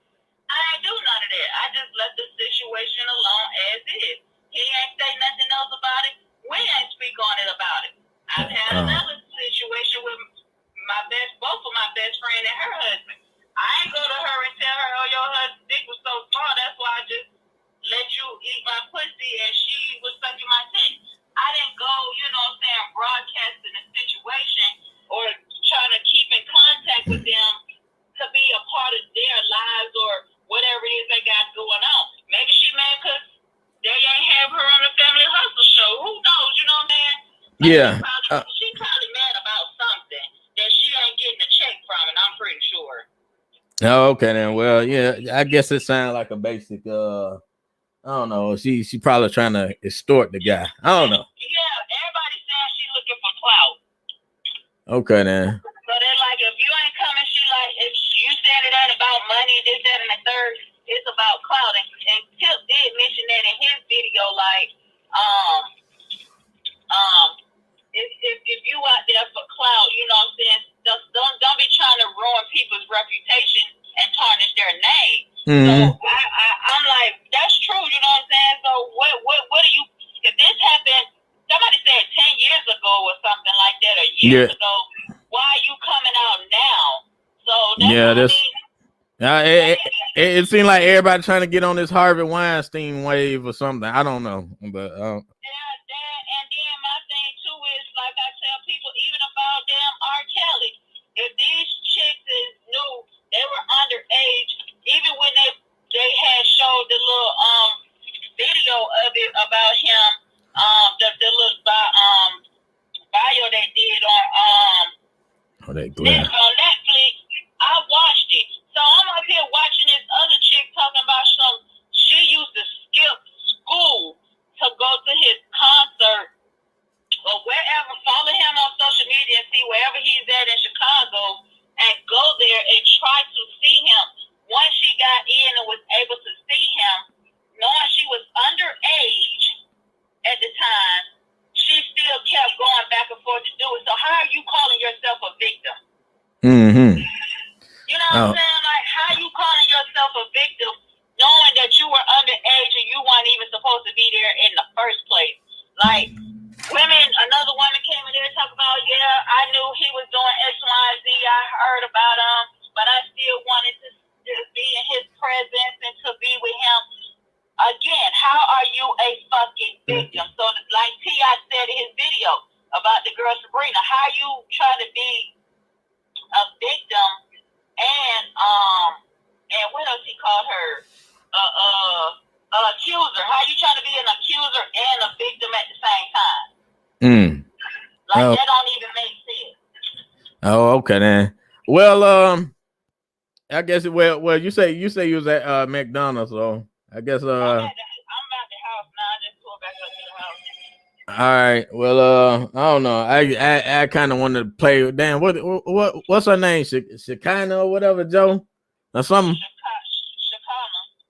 I ain't do none of that. I just left the situation alone as is. He ain't say nothing else about it. We ain't speak on it about it. I've had another situation with both of my best friend and her husband. I ain't go to her and tell her, oh, your husband's dick was so small, that's why I just let you eat my pussy and she was sucking my dick. I didn't go, you know what I'm saying, broadcasting the situation or trying to keep in contact with them to be a part of their lives or whatever it is they got going on. Maybe she mad because they ain't have her on the Family Hustle show. Who knows? You know what I'm saying? Yeah. She probably mad about something that she ain't getting a check from, and I'm pretty sure. Oh, okay then. Well, yeah, I guess it sounds like a basic. I don't know. She probably trying to extort the guy. I don't know. Yeah, everybody saying she looking for clout. Okay then. So they're like, if you ain't coming, she like, if you said it ain't about money, this, that, and the third, it's about clout. And Tip did mention that in his video, like, if you out there for clout, you know what I'm saying, don't be trying to ruin people's reputation and tarnish their name. So I'm like, that's true, you know what I'm saying? So what do you, if this happened, somebody said 10 years ago or something like that, or years ago, why are you coming out now? So that's it seemed like everybody trying to get on this Harvey Weinstein wave or something. I don't know, but and then my thing too is, like I tell people, even about damn R. Kelly, if these chicks is new, they were underage, even when they had showed the little video of it about him, the little bio they did on Netflix, I watched it. So I'm up here watching this other chick talking about she used to skip school to go to his concert or wherever. Follow him on social media and see wherever he's at in Chicago and go there and try to see him. Once she got in and was able to see him, knowing she was underage at the time, she still kept going back and forth to do it. So how are you calling yourself a victim? You know what I'm saying? Like, how you calling yourself a victim knowing that you were underage and you weren't even supposed to be there in the first place? Like, another woman came in there and talked about, yeah, I knew he was doing X, Y, Z. I heard about him, but I still wanted to be in his presence and to be with him. Again, how are you a fucking victim? So, like T.I. said in his video about the girl Sabrina, how you try to be a victim and what else he called her? Accuser. How you trying to be an accuser and a victim at the same time? That don't even make sense. Oh, okay then. Well, I guess you say you was at McDonald's, so I guess I'm at the house now. I just pulled back up to the house. All right. Well, I don't know. I kind of wanted to play. Damn, what's her name? Shekinah or whatever, Joe, or something.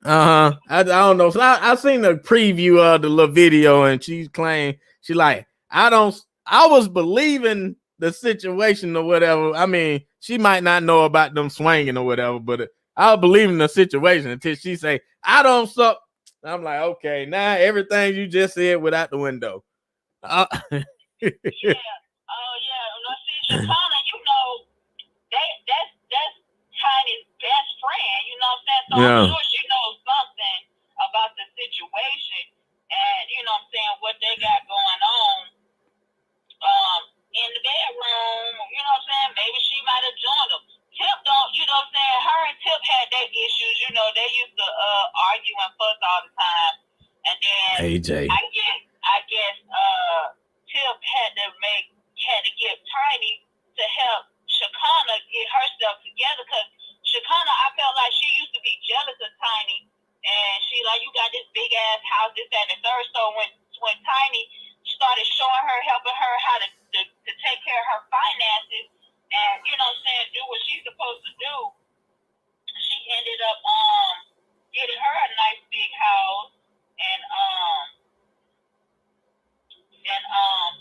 Shekinah. I don't know. So I seen the preview of the little video, and she claimed she like I was believing the situation or whatever. I mean, she might not know about them swinging or whatever, but I'll believe in the situation until she say, I don't suck. I'm like, okay, now everything you just said went out the window. Yeah. Oh yeah. No, see, Shakana, you know, that's Tiny's best friend. You know what I'm saying? So Yeah. I'm sure she knows something about the situation, and you know what I'm saying, what they got going on in the bedroom. You know what I'm saying? Maybe she might have joined them. Tip don't, you know what I'm saying? Her and Tip had their issues. You know, they used to argue and fuss all the time, and then AJ. I guess Tip had to get Tiny to help Shakana get herself together, because Shakana, I felt like she used to be jealous of Tiny, and she like, you got this big ass house, this and the third. So when Tiny started showing her, helping her how to take care of her finances, and you know what I'm saying, do what she's supposed to do, she ended up getting her a nice big house, and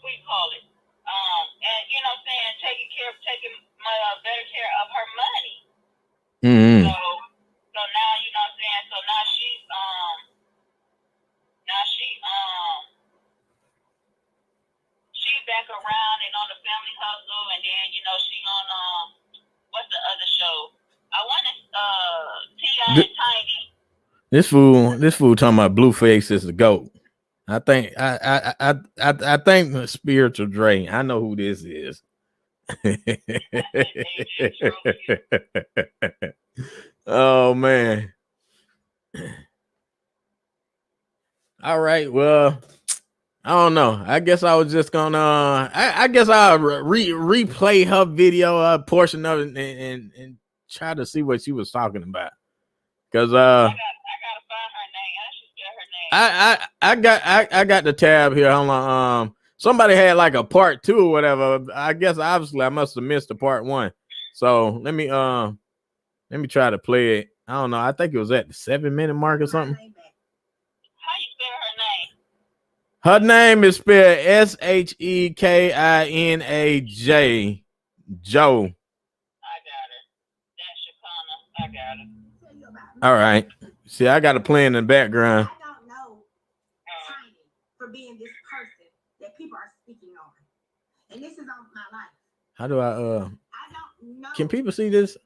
what do you call it? And you know what I'm saying, taking better care of her money. Mm-hmm. So now, you know what I'm saying, so now she's back around and on the family hustle, and then you know she on what's the other show? I want T.I. and Tiny. This fool talking about Blueface is the GOAT. I think I think the spiritual Dre. I know who this is. Oh man. All right. Well, I don't know. I guess I was just gonna. I guess I'll replay her video, portion of it, and try to see what she was talking about. Cause I gotta find her name. I should get her name. I got the tab here. Hold on. Somebody had like a part 2 or whatever. I guess obviously I must have missed the part 1. So let me try to play it. I don't know. I think it was at the 7-minute mark or something. How you spell her name? Her name is spelled Shekinaj. Joe. I got it. That's Shakana. I got it. All right. See, I got a play in the background. I don't know Tiny for being this person that people are speaking on. And this is on my life. How do I don't know. Can people see this?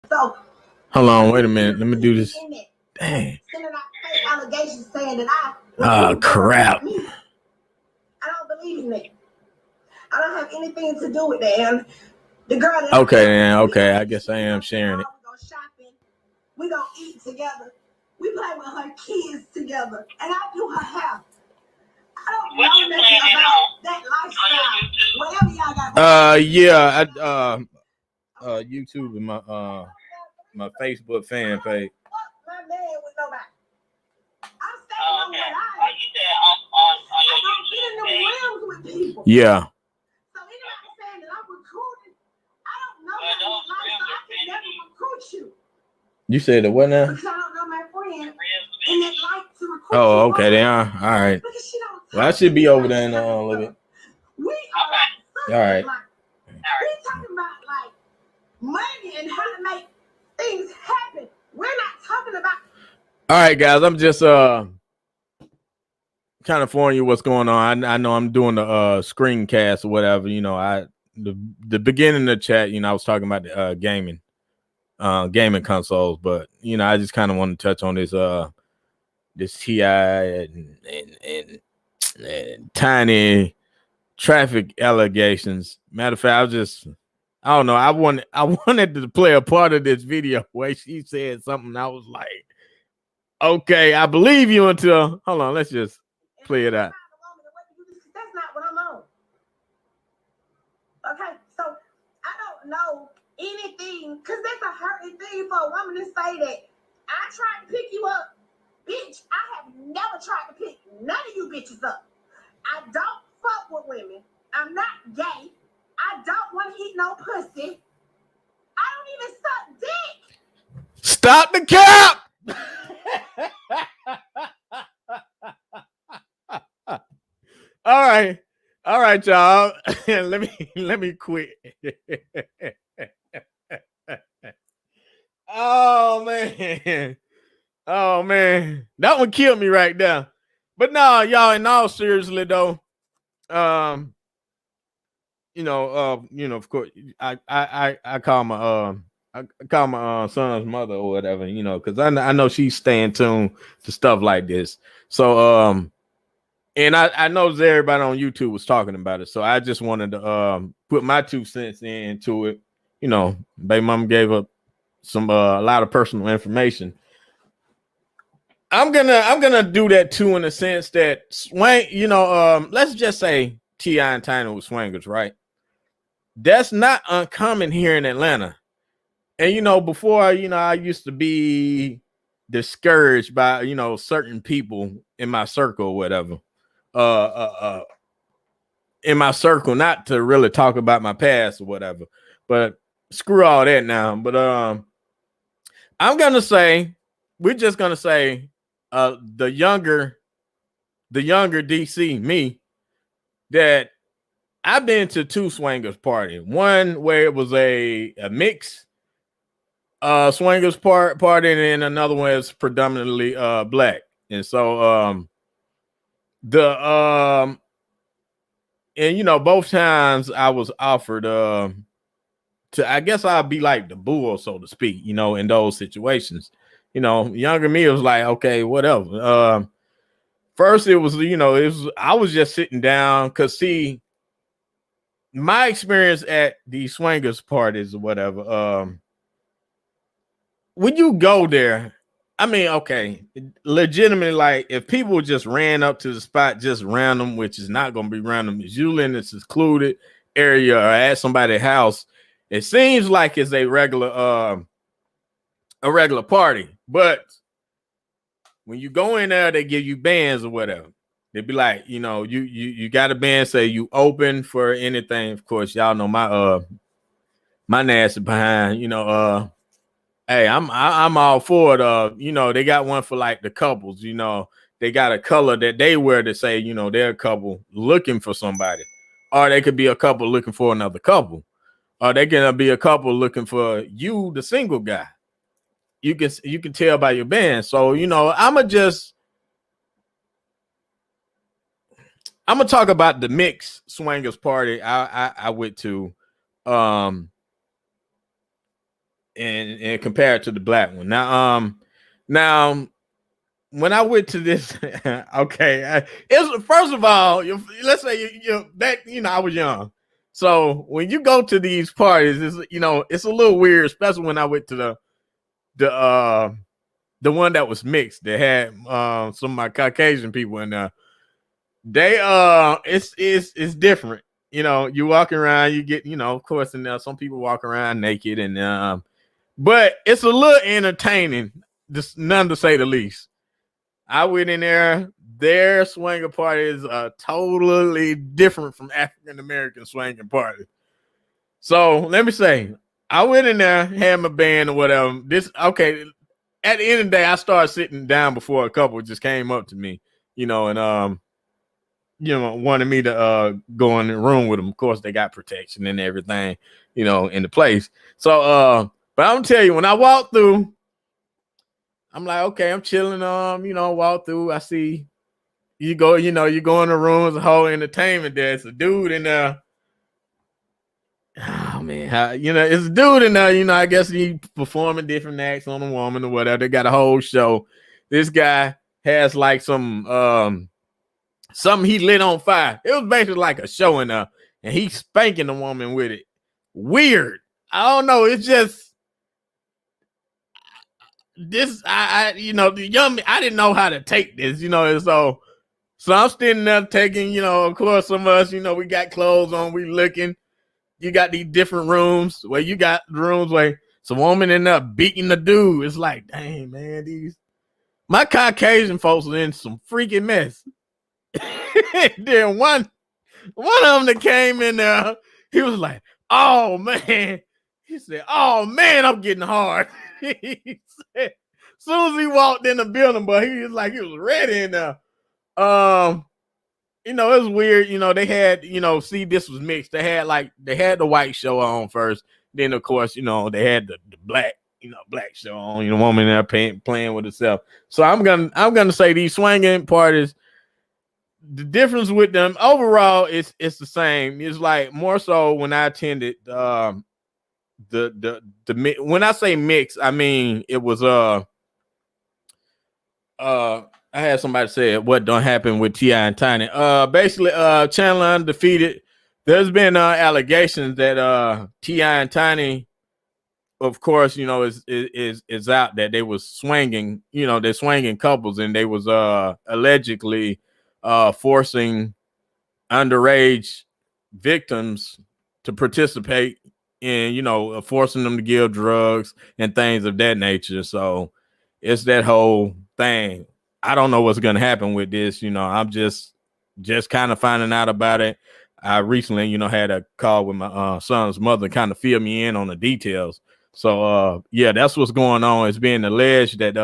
So hold on, wait a minute. Let me do this. Dang. Sending out fake allegations saying that crap. I don't believe in that. I don't have anything to do with that. And the girl that okay, I guess I am sharing it. We go shopping. We go eat together. We play with her kids together. And I do her hair. I don't know nothing about that lifestyle. Whatever y'all got. YouTube and my Facebook fan page. My man with nobody. I'm staying Oh, on okay. what Oh, you said on your I don't get in YouTube the page. realms with people. Yeah. So anybody saying that I'm recruiting, I don't know that lifestyle. I can never recruit you. You said the what now? Because I don't know my friend and that like to recruit Oh, you. okay, they are. All right. Because she don't Well, I should be over there in a little bit. We All right. We're talking about like money and how to make things happen. We're not talking about. All right, guys. I'm just kind of informing you what's going on. I know I'm doing the screencast or whatever. You know, the beginning of the chat. You know, I was talking about the gaming consoles, but you know, I just kind of want to touch on this T.I. and Tiny traffic allegations. Matter of fact, I don't know. I wanted to play a part of this video where she said something. I was like, okay, I believe you until hold on. Let's just play it out. That's not what I'm on. Okay, so I don't know anything because that's a hurting thing for a woman to say that I tried to pick you up. Bitch, I have never tried to pick none of you bitches up. I don't fuck with women. I'm not gay. I don't want to eat no pussy. I don't even suck dick. Stop the cap. All right, y'all. let me quit. Oh man, that one killed me right there. But no, y'all. In all seriously though, of course, I call my son's mother or whatever, because I know she's staying tuned to stuff like this. So and I know everybody on YouTube was talking about it, so I just wanted to put my 2 cents into it. Baby mama gave up some a lot of personal information. I'm gonna do that too, in the sense that let's just say T.I. and Tiny was swingers, right? That's not uncommon here in Atlanta. And before, I used to be discouraged by certain people in my circle or whatever. In my circle, not to really talk about my past or whatever, but screw all that now. But we're just gonna say the younger DC, me, that I've been to 2 swingers party. One where it was a mix swingers party, and then another one is predominantly black. And so both times I was offered to, I guess I'll be like the bull, so to speak, in those situations. Younger me was like, okay, whatever. First it was, I was just sitting down, because see, my experience at these swingers parties or whatever, when you go there, I mean, okay, legitimately, like, if people just ran up to the spot just random, which is not going to be random, it's usually in a secluded area or at somebody's house, it seems like it's a regular party. But when you go in there, they give you bands or whatever. They'd be like, you got a band, say you open for anything. Of course, y'all know my nasty behind, hey, I'm all for it. They got one for like the couples, they got a color that they wear to say, they're a couple looking for somebody, or they could be a couple looking for another couple, or they can be a couple looking for you, the single guy. You can tell by your band. So, I'm gonna talk about the mixed swingers party I went to, and compare it to the black one. Now when I went to this, okay, it's first of all, let's say I was young, so when you go to these parties, it's a little weird, especially when I went to the one that was mixed. They had some of my Caucasian people in there. They it's different. You walking around, you get, of course, and some people walk around naked, and but it's a little entertaining, just none to say the least. I went in there. Their swinger party is totally different from African American swinging party. So let me say, I went in there, had my band or whatever. Okay. At the end of the day, I started sitting down before a couple just came up to me, and wanted me to go in the room with them. Of course, they got protection and everything, in the place. So but I'm tell you, when I walked through, I'm like, okay, I'm chilling. Walk through. I see you go. You go in the room. It's a whole entertainment there. It's a dude in there. Oh man, it's a dude in there. I guess he performing different acts on a woman or whatever. They got a whole show. This guy has like some something he lit on fire. It was basically like a show in there, and he's spanking the woman with it. Weird. I don't know. It's just. This the young, I didn't know how to take this, so I'm standing there taking, of course, some of us, we got clothes on, we looking. You got these different rooms where you got rooms where some woman in there beating the dude. It's like, dang, man, my Caucasian folks are in some freaking mess. Then one of them that came in there, He was like, "Oh man," he said, "Oh man, I'm getting hard." He said, as soon as he walked in the building, but he was like, he was ready in there. You know, it was weird. You know, they had, you know, see, this was mixed. They had the white show on first. Then, of course, you know, they had the black, black show on. You know, woman there playing with herself. So I'm gonna say these swinging parties. The difference with them overall it's the same. It's like more so when I attended the when I say mix, I mean it was I had somebody say what don't happen with T.I. and Tiny. Basically, Chandler Undefeated. There's been allegations that T.I. and Tiny, of course, you know, is out that they was swinging. You know, they're swinging couples, and they was allegedly forcing underage victims to participate in, you know, forcing them to give drugs and things of that nature. So it's that whole thing. I don't know what's going to happen with this. You know, I'm just kind of finding out about it. I recently, you know, had a call with my son's mother, kind of fill me in on the details. So, yeah, that's what's going on. It's being alleged that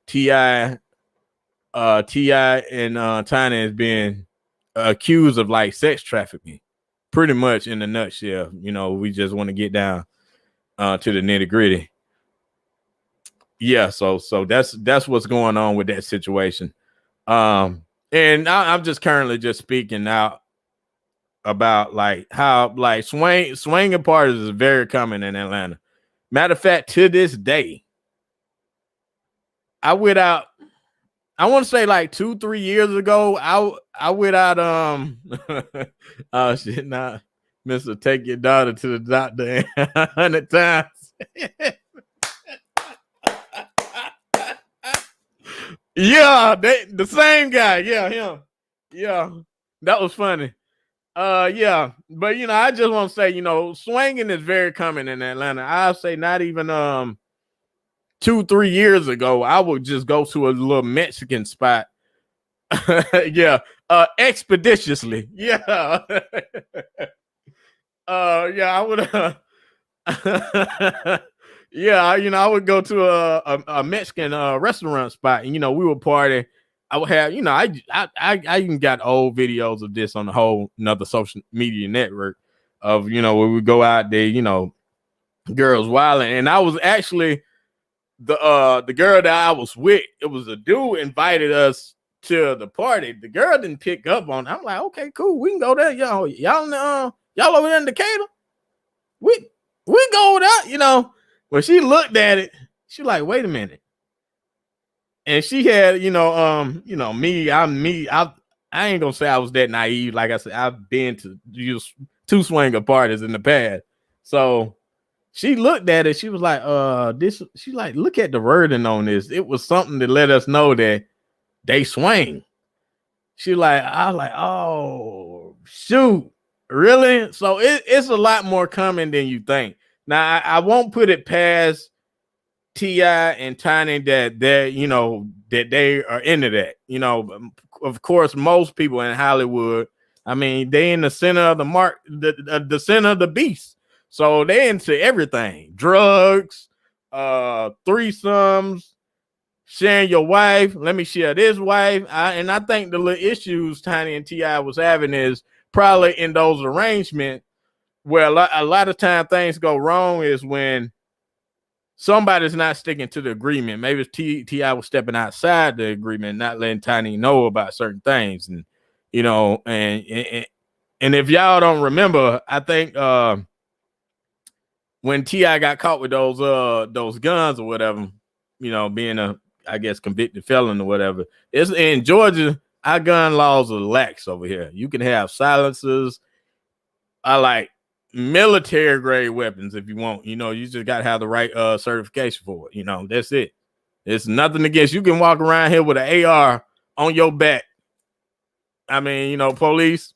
T.I. and Tiny has been accused of like sex trafficking, pretty much in a nutshell. You know, we just want to get down to the nitty gritty. Yeah, so that's what's going on with that situation. And I'm just currently just speaking out about like how like swinging parties is very common in Atlanta. Matter of fact, to this day, I went out. I want to say like 2-3 years ago. I went out. Oh shit! Nah, Mister, take your daughter to the doctor 100 times. Yeah, the same guy. Yeah, him. Yeah, that was funny. Yeah, but you know, I just want to say, you know, swinging is very common in Atlanta. I'll say not even 2-3 years ago, I would just go to a little Mexican spot. Yeah, expeditiously. Yeah. Yeah, I would yeah, you know, I would go to a Mexican restaurant spot, and you know, we would party. I would have, you know, I even got old videos of this on the whole another social media network of, you know, where we go out there, you know, girls wilding, and I was actually the girl that I was with. It was a dude invited us to the party. The girl didn't pick up on it. I'm like, okay, cool, we can go there, y'all over there in Decatur. We go there, you know. When she looked at it, she like, wait a minute. And she had, you know, me. I ain't gonna say I was that naive. Like I said, I've been to just 2 swinger parties in the past. So she looked at it. She was like, she like, look at the wording on this. It was something to let us know that they swing. She like, I was like, oh shoot, really? So it's a lot more common than you think. Now I won't put it past T.I. and Tiny that they are into that. You know, of course, most people in Hollywood, I mean, they in the center of the the center of the beast. So they into everything: drugs, threesomes, sharing your wife. Let me share this wife. And I think the little issues Tiny and T.I. was having is probably in those arrangements where a lot of time things go wrong is when somebody's not sticking to the agreement. Maybe T.I. was stepping outside the agreement, not letting Tiny know about certain things. And, you know, and if y'all don't remember, I think when T.I. got caught with those guns or whatever, you know, being I guess convicted felon or whatever, it's in Georgia, our gun laws are lax over here. You can have silencers. I like military grade weapons if you want. You know, you just got to have the right certification for it. You know, that's it. It's nothing against. You can walk around here with an AR on your back. I mean, you know, police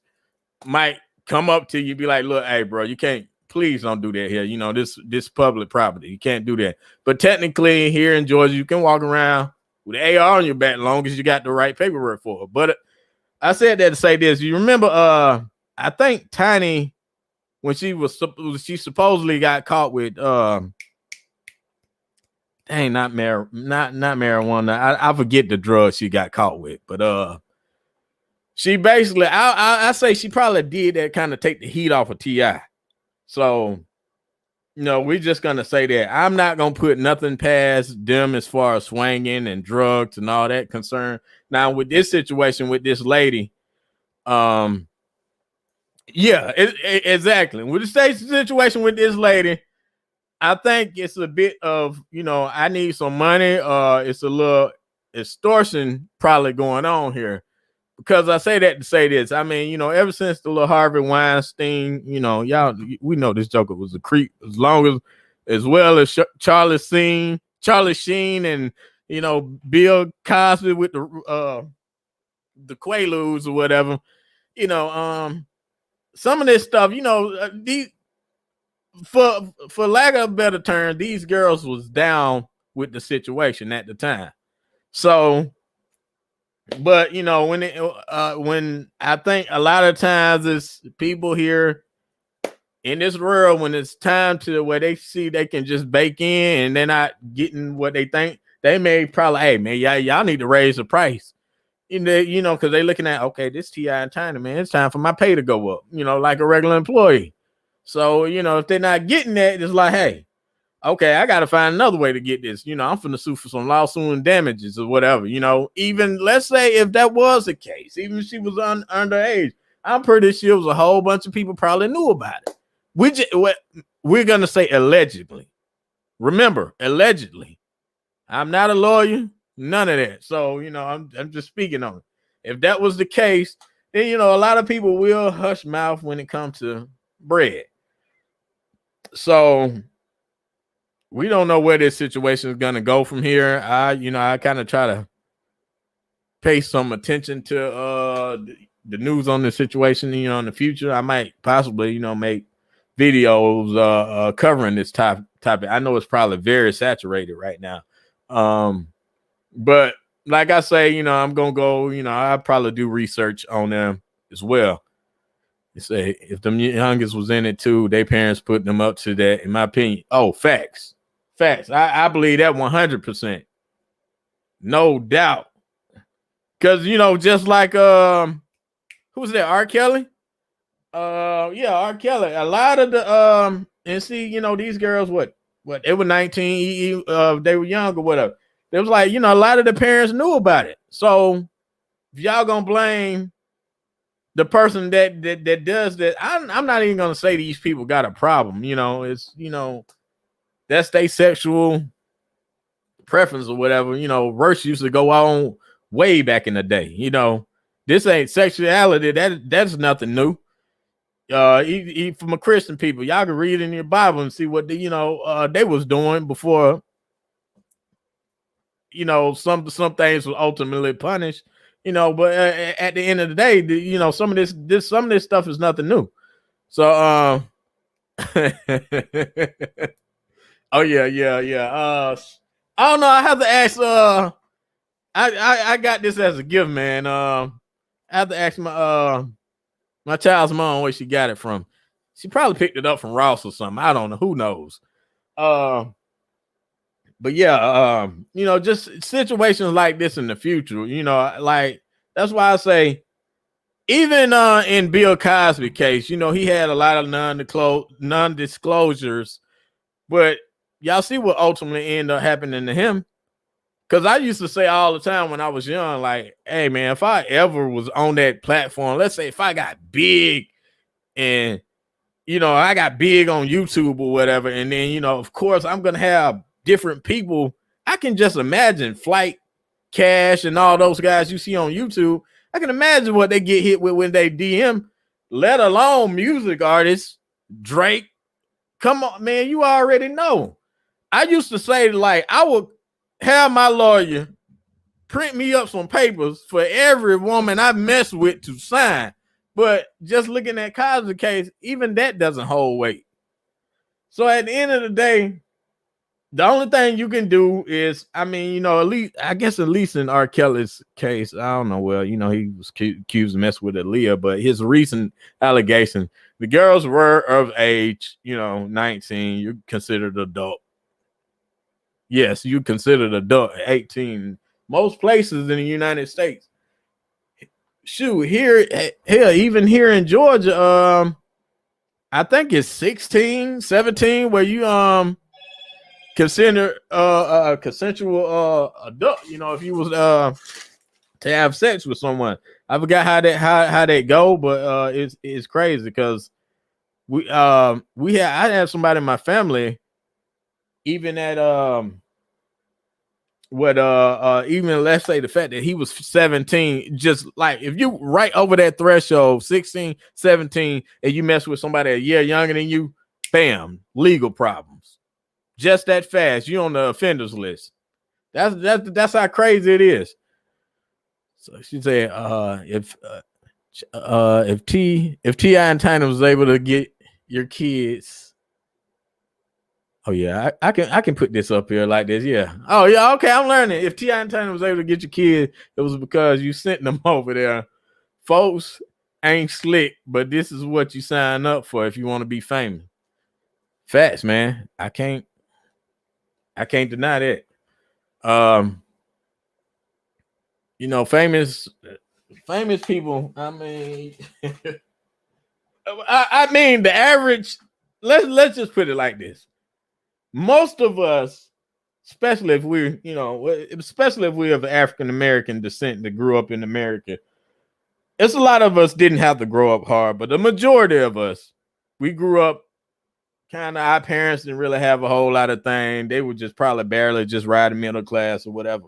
might come up to you, be like, look, hey, bro, you can't, please don't do that here. You know, this public property. You can't do that. But technically here in Georgia, you can walk around with an AR on your back as long as you got the right paperwork for it. But I said that to say this. You remember, I think Tiny when she supposedly got caught with not marijuana. I forget the drug she got caught with, but she basically I say she probably did that kind of take the heat off of T.I. So, we're just gonna say that I'm not gonna put nothing past them as far as swinging and drugs and all that concern. Now, with this situation with this lady, exactly. With the situation with this lady, I think it's a bit of, I need some money. It's a little extortion probably going on here. Because I say that to say this. I mean, ever since the little Harvey Weinstein, y'all, we know this joker was a creep as well as Charlie Sheen and, Bill Cosby with the Quaaludes or whatever. Some of this stuff, these, for lack of a better term, these girls was down with the situation at the time. So, but when I think a lot of times it's people here in this world, when it's time to where they see they can just bake in and they're not getting what they think, they may probably, hey man, y'all need to raise the price. Because they're looking at, okay, this T.I. and Tiny, man, it's time for my pay to go up, like a regular employee. So, if they're not getting that, it's like, hey, okay, I got to find another way to get this. I'm finna sue for some lawsuit and damages or whatever. Even let's say if that was the case, even if she was underage, I'm pretty sure it was a whole bunch of people probably knew about it. We're going to say allegedly. Remember, allegedly. I'm not a lawyer, none of that. So, I'm just speaking on it. If that was the case, then, a lot of people will hush mouth when it comes to bread. So we don't know where this situation is going to go from here. I kind of try to pay some attention to the news on the situation, in the future. I might possibly, make videos covering this topic. I know it's probably very saturated right now. But like I say, I'm going to go, I'll probably do research on them as well. Say if the youngest was in it too, their parents put them up to that, in my opinion. Oh, facts. I believe that 100%. No doubt. Because, just like, who's that? R. Kelly? R. Kelly. A lot of the, and see, these girls, what, they were 19, they were young or whatever. It was like, a lot of the parents knew about it. So if y'all gonna blame the person that does that, I'm not even gonna say these people got a problem. It's that's their sexual preference or whatever. Verse used to go on way back in the day. This ain't sexuality. That's nothing new. From a Christian people, y'all can read in your Bible and see what they was doing before. Some things were ultimately punished. But at the end of the day, some of this stuff is nothing new. So, oh yeah. I don't know. I have to ask. I got this as a gift, man. I have to ask my child's mom where she got it from. She probably picked it up from Ross or something. I don't know. Who knows? But yeah, just situations like this in the future, like that's why I say, even in Bill Cosby case, he had a lot of non-disclosures, but y'all see what ultimately ended up happening to him. Because I used to say all the time when I was young, like, hey man, if I ever was on that platform, let's say if I got big and I got big on YouTube or whatever, and then of course I'm gonna have different people. I can just imagine Flight, Cash, and all those guys you see on YouTube. I can imagine what they get hit with when they DM, let alone music artists. Drake, come on, man, you already know. I used to say, like, I would have my lawyer print me up some papers for every woman I mess with to sign. But just looking at Cosby's case, even that doesn't hold weight. So at the end of the day, The only thing you can do is, I mean, you know, at least in R. Kelly's case, I don't know. Well, you know, he was accused of messing with Aaliyah, but his recent allegation, the girls were of age, you know, 19. You're considered adult. Yes, you considered adult 18. Most places in the United States. Shoot, here, even here in Georgia, I think it's 16, 17, where you consider consensual adult, you know, if you was to have sex with someone. I forgot how that go, but it's crazy because I had somebody in my family, even at even let's say the fact that he was 17, just like if you right over that threshold, 16, 17, and you mess with somebody a year younger than you, bam, legal problems. Just that fast, you on the offenders list. That's how crazy it is. So she said, if T.I. and Tyna was able to get your kids. Oh yeah, I can put this up here like this. Yeah. Oh yeah, okay, I'm learning. If T.I. and Tyna was able to get your kid, it was because you sent them over there. Folks ain't slick, but this is what you sign up for if you want to be famous. Facts, man. I can't deny that. You know, famous people. I mean, I mean the average. Let's just put it like this. Most of us, especially if we're, you know, especially if we're of African American descent that grew up in America, it's a lot of us didn't have to grow up hard, but the majority of us, we grew up kind of, our parents didn't really have a whole lot of things. They were just probably barely just riding middle class or whatever.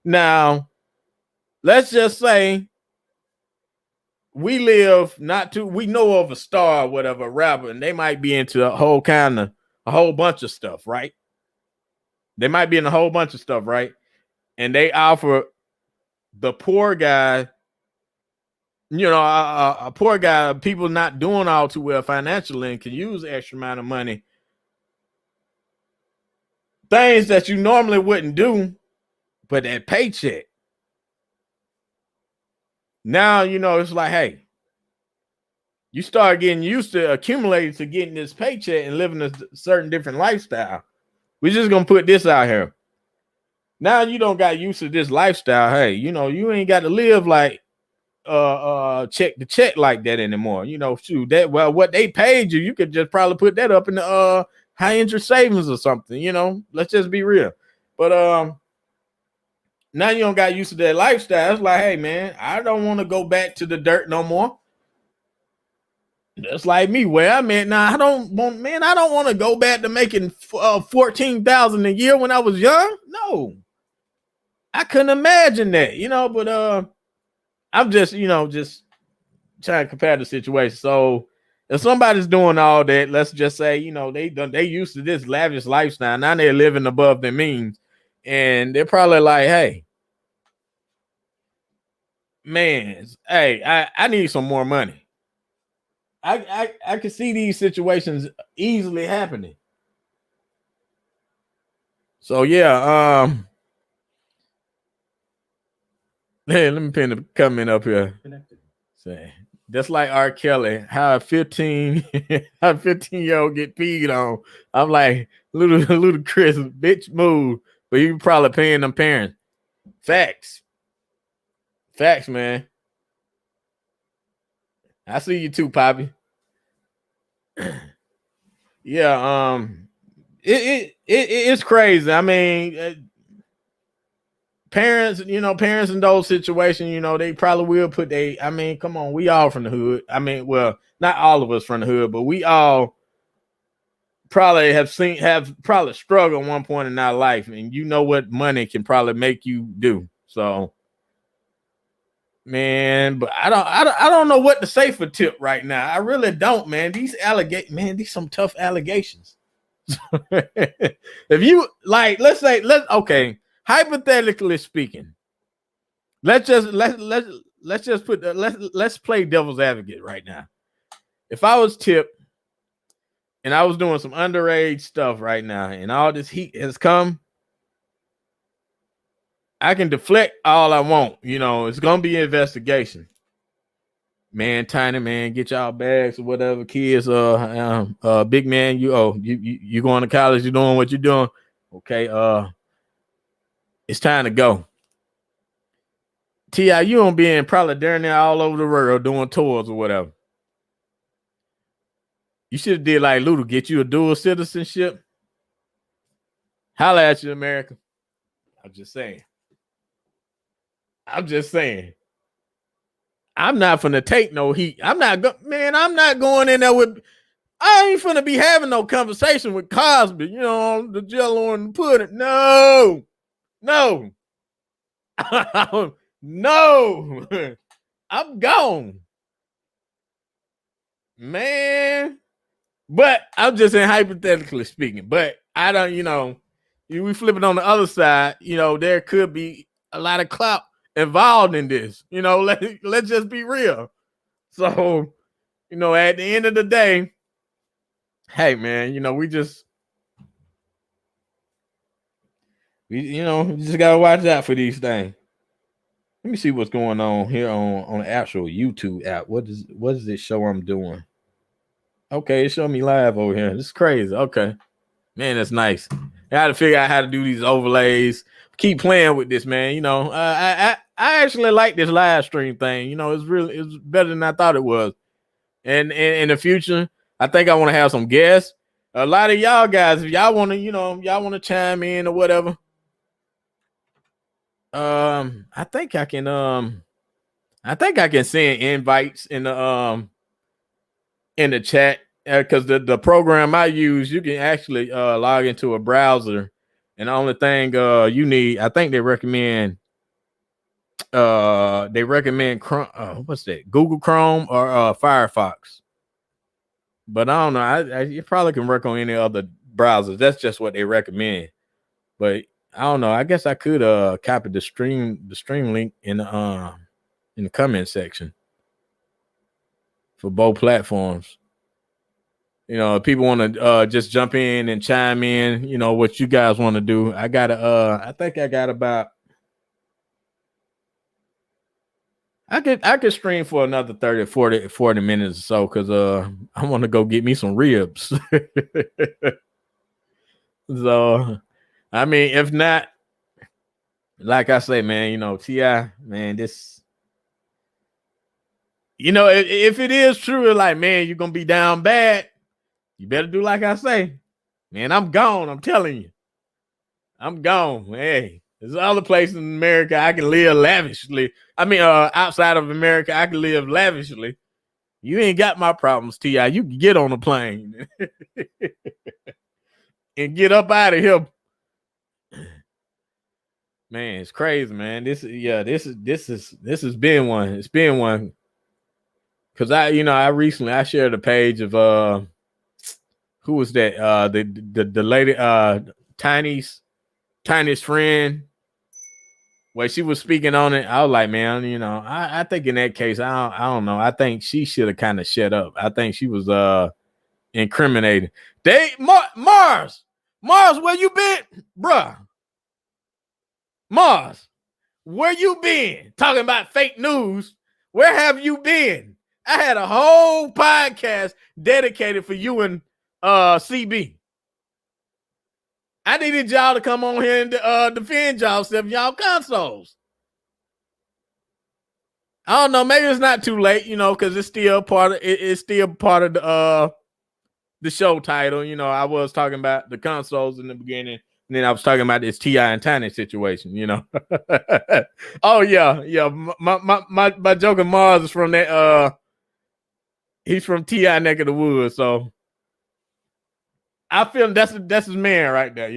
Now, let's just say we know of a star or whatever, a rapper, and they might be into a whole bunch of stuff, right? They might be in a whole bunch of stuff, right? And they offer the poor guy, you know, a poor guy, people not doing all too well financially and can use extra amount of money. Things that you normally wouldn't do, but that paycheck. Now, you know, it's like, hey, you start getting used to accumulating to getting this paycheck and living a certain different lifestyle. We're just going to put this out here. Now you don't got used to this lifestyle. Hey, you know, you ain't got to live like check to check like that anymore. You know, shoot, that what they paid you could just probably put that up in the high interest savings or something, you know. Let's just be real. But now you don't got used to that lifestyle. It's like, hey man, I don't want to go back to the dirt no more. That's like me where I'm at now. I don't want to go back to making $14,000 a year when I was young. No, I couldn't imagine that, you know. But I'm just, you know, just trying to compare the situation. So if somebody's doing all that, let's just say, you know, they used to this lavish lifestyle. Now they're living above their means, and they're probably like, hey, man, hey, I need some more money. I can see these situations easily happening. So yeah, hey, let me pin the comment up here. Say, that's like R. Kelly, how a 15-year-old get peed on. I'm like, little Chris, bitch, move. But you probably paying them parents. Facts, man. I see you too, Poppy. Yeah, it's crazy. I mean, parents in those situations, you know, they probably will put I mean, come on, we all from the hood. I mean, well, not all of us from the hood, but we all probably have struggled at one point in our life, and you know what money can probably make you do. So, man, but I don't know what to say for Tip right now. I really don't, man. These some tough allegations. If you like, okay, hypothetically speaking, let's play devil's advocate right now. If I was Tip and I was doing some underage stuff right now, and all this heat has come. I can deflect all I want. You know, it's gonna be an investigation. Man, tiny man, get y'all bags or whatever. Kids, big man, you going to college, you doing what you're doing. Okay, it's time to go. T.I., you gonna be in probably down there all over the world doing tours or whatever. You should have did like Luda, get you a dual citizenship. Holla at you, America. I'm just saying. I'm not finna take no heat. I'm not going in there with. I ain't finna be having no conversation with Cosby. You know, the jello and the pudding. No. No. I'm gone, man. But I'm just saying, hypothetically speaking. But I don't, we flip it on the other side. There could be a lot of clout involved in this. Let's just be real. So, at the end of the day, hey man, we just gotta watch out for these things. Let me see what's going on here on the actual YouTube app. What does it show I'm doing? Okay, it showed me live over here. This is crazy. Okay. Man, that's nice. I got to figure out how to do these overlays. Keep playing with this, man. I actually like this live stream thing. It's better than I thought it was. And in the future, I think I want to have some guests. A lot of y'all guys, if y'all want to chime in or whatever. I think I can send invites in the chat. Because the program I use, you can actually log into a browser, and the only thing you need, I think they recommend Chrome, what's that? Google Chrome or Firefox. But I don't know. You probably can work on any other browsers. That's just what they recommend. But I don't know. I guess I could copy the stream link in the comment section for both platforms. If people want to just jump in and chime in, what you guys want to do. I think I got about. I could stream for another 30, 40 minutes or so because I want to go get me some ribs. So, I mean, if not, like I say, man, T.I., man, this, if it is true, like, man, you're going to be down bad, you better do like I say. Man, I'm gone. I'm telling you. I'm gone. Hey, there's other places in America I can live lavishly. I mean, outside of America, I can live lavishly. You ain't got my problems, T.I. You can get on a plane and get up out of here. Man, it's crazy, man. This has been one. It's been one. Cause I recently shared a page of who was that? The lady Tiny's friend. When she was speaking on it, I was like, man, I think in that case, I don't know. I think she should have kind of shut up. I think she was incriminating. Mars, where you been, bruh? Mars, where you been? Talking about fake news. Where have you been? I had a whole podcast dedicated for you and CB. I needed y'all to come on here and defend y'all consoles. I don't know. Maybe it's not too late, because it's still part of the show title. I was talking about the consoles in the beginning, and then I was talking about this T.I. and Tiny situation. Oh yeah. My joker Mars is from that. He's from T.I. neck of the woods, so I feel that's his man right there.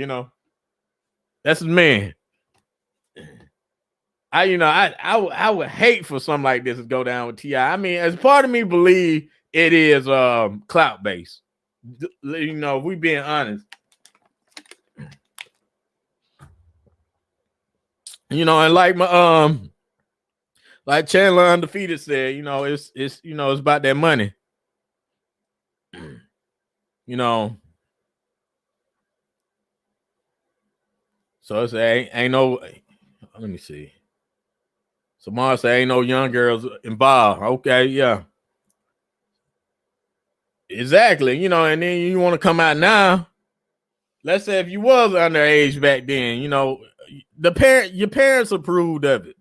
That's his man. I would hate for something like this to go down with T.I. I mean, as part of me believe it is clout based. If we being honest. And like my like Chandler Undefeated said, it's about that money. you know. So it's ain't no. Let me see. So Mars say ain't no young girls involved. Okay, yeah. Exactly. You know, and then you want to come out now. Let's say if you was underage back then, you know, your parents approved of it.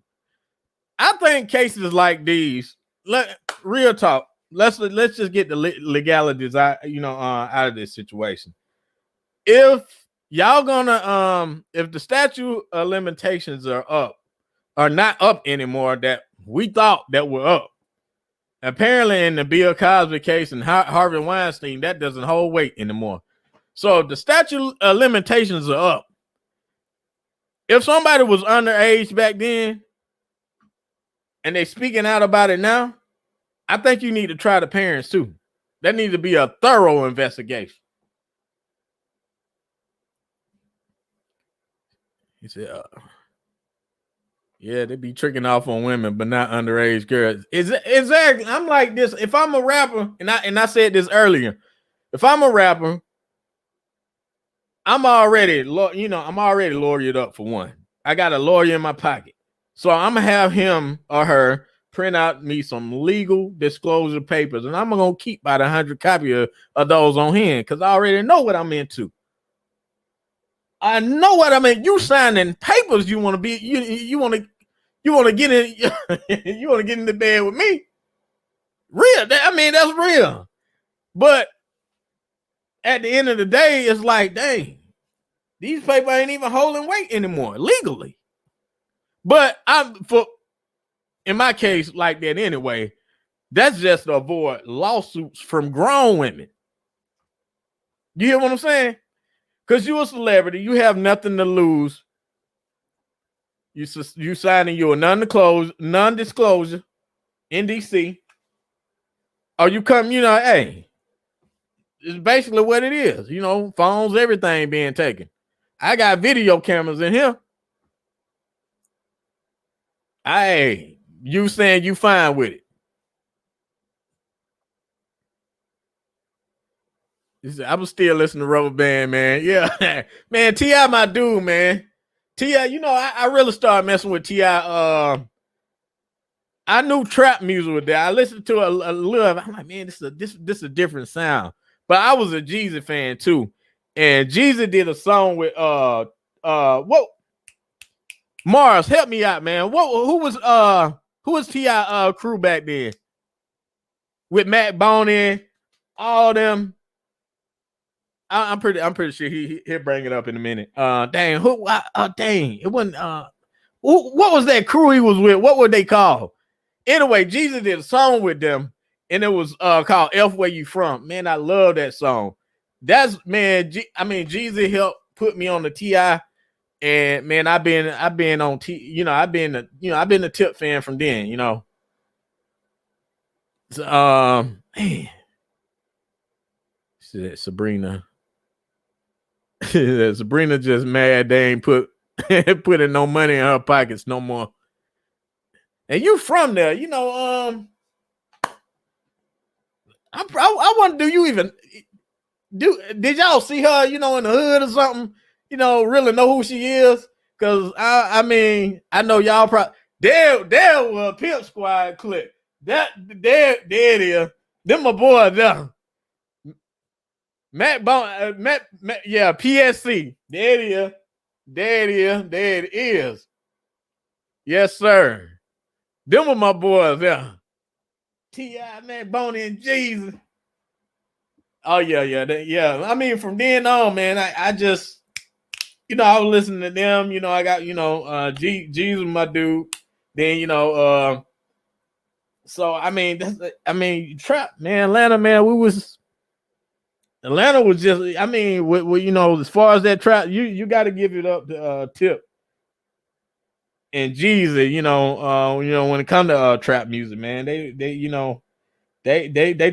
I think cases like these, real talk. Let's just get the legalities out, out of this situation. If y'all gonna if the statute of limitations are not up anymore that we thought that were up. Apparently, in the Bill Cosby case and Harvey Weinstein, that doesn't hold weight anymore. So if the statute of limitations are up, if somebody was underage back then and they speaking out about it now, I think you need to try the parents too. That needs to be a thorough investigation. He said, yeah, they be tricking off on women, but not underage girls. Exactly. I'm like this. If I'm a rapper, and I said this earlier, if I'm a rapper, I'm already lawyered up for one. I got a lawyer in my pocket. So I'm gonna have him or her print out me some legal disclosure papers, and I'm gonna keep about 100 copies of those on hand because I already know what I'm into. I know what I mean. You signing papers, you want to be, you want to get in, you want to get in the bed with me. Real, that's real. But at the end of the day, it's like, dang, these papers ain't even holding weight anymore legally. But in my case, like that anyway, that's just to avoid lawsuits from grown women. You hear what I'm saying? Because you're a celebrity, you have nothing to lose. You signing your non-disclosure NDC, or you come, hey, it's basically what it is. Phones, everything being taken. I got video cameras in here. Hey, you saying you fine with it? I was still listening to Rubber Band, man. Yeah, man. T.I. my dude, man. T.I., I really started messing with T.I. I knew trap music was there. I listened to a little. I'm like, man, this is a different sound. But I was a Jeezy fan too, and Jeezy did a song with what? Mars, help me out, man. Who was T.I. crew back then? With Matt Boney, all them. I'm pretty sure he'll bring it up in a minute. Dang, it wasn't. What was that crew he was with? What were they called? Anyway, Jesus did a song with them, and it was called "F Where You From." Man, I love that song. That's Jesus helped put me on the T.I. And man, I've been on I've been a Tip fan from then. So, man, Sabrina. Sabrina just mad they ain't putting no money in her pockets no more. And you from there, I wonder, did y'all see her, in the hood or something, really know who she is? Because I know y'all probably there was a Pimp Squad clip. There it is. Them my boys there. Matt, yeah, PSC. There it is. Yes, sir. Them were my boys there. T.I., Matt Boney, and Jesus. Oh, yeah. From then on, man, I just, I was listening to them. I got, Jesus, my dude. Then, so, trap, man, Atlanta, man, Atlanta was just, as far as that trap, you got to give it up to Tip and Jesus, when it comes to trap music, man, they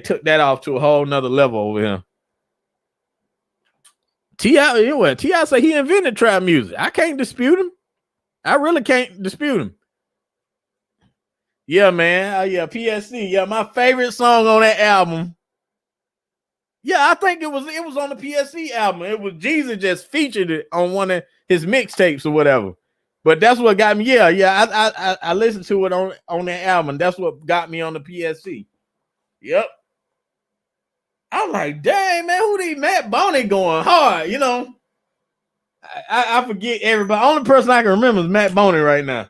took that off to a whole nother level over here. T.I. say he invented trap music. I can't dispute him. I really can't dispute him. Yeah, man. PSC. Yeah, my favorite song on that album Yeah, I think it was on the PSC album. It was Jesus just featured it on one of his mixtapes or whatever. But that's what got me. Yeah. I listened to it on that album. That's what got me on the PSC. Yep. I'm like, dang, man, who these Matt Boney going hard? You know, I forget everybody. Only person I can remember is Matt Boney right now.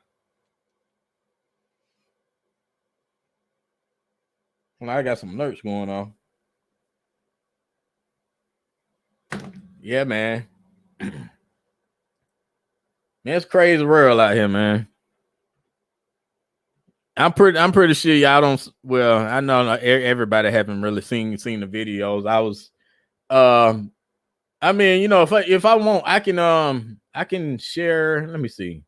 Well, I got some alerts going on. Yeah, man. Man, it's crazy world out here, man. I'm pretty sure y'all don't. Well, I know everybody haven't really seen the videos. I mean, you know, if I want, I can share. Let me see.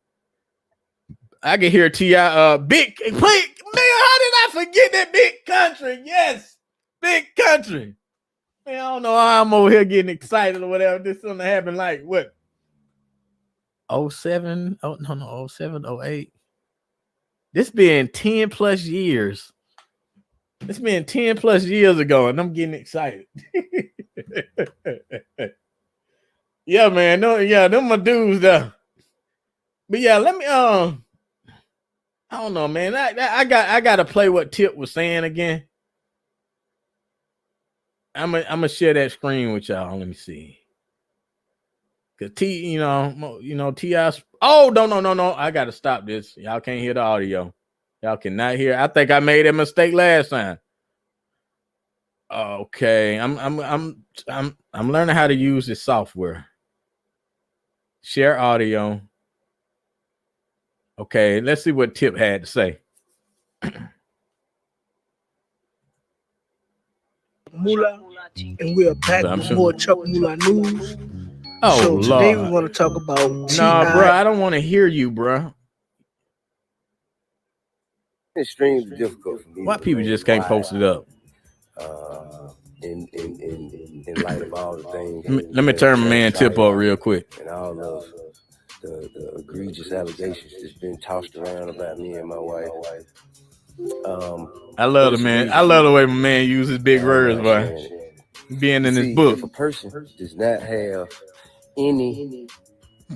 I can hear T.I. Big. Wait, man, how did I forget that Big Country? Yes, Big Country. Man, I don't know how I'm over here getting excited or whatever. This is gonna happen like what? 07? Oh no, 07, 08. This been 10 plus years. It's been 10 plus years ago, and I'm getting excited. Yeah, man. No, yeah, them my dudes though. But yeah, let me I don't know, man. I gotta play what Tip was saying again. I'm gonna share that screen with y'all. Let me see. Cause you know, T.I. Oh, no. I gotta stop this. Y'all can't hear the audio. Y'all cannot hear. I think I made a mistake last time. Okay, I'm learning how to use this software. Share audio. Okay, let's see what Tip had to say. Moolah, and we are back with more Chuck Moolah news. Oh, so today Lord. we want to talk about Nah, bro, I don't want to hear you, bro. Extremely difficult for me. Why people just can't post it up? In light of all the things. Let me turn my man Tip up real quick. And all of the egregious allegations that's been tossed around about me and my wife. I love the man. I love the way my man uses big words, boy. Being in his book. If a person does not have any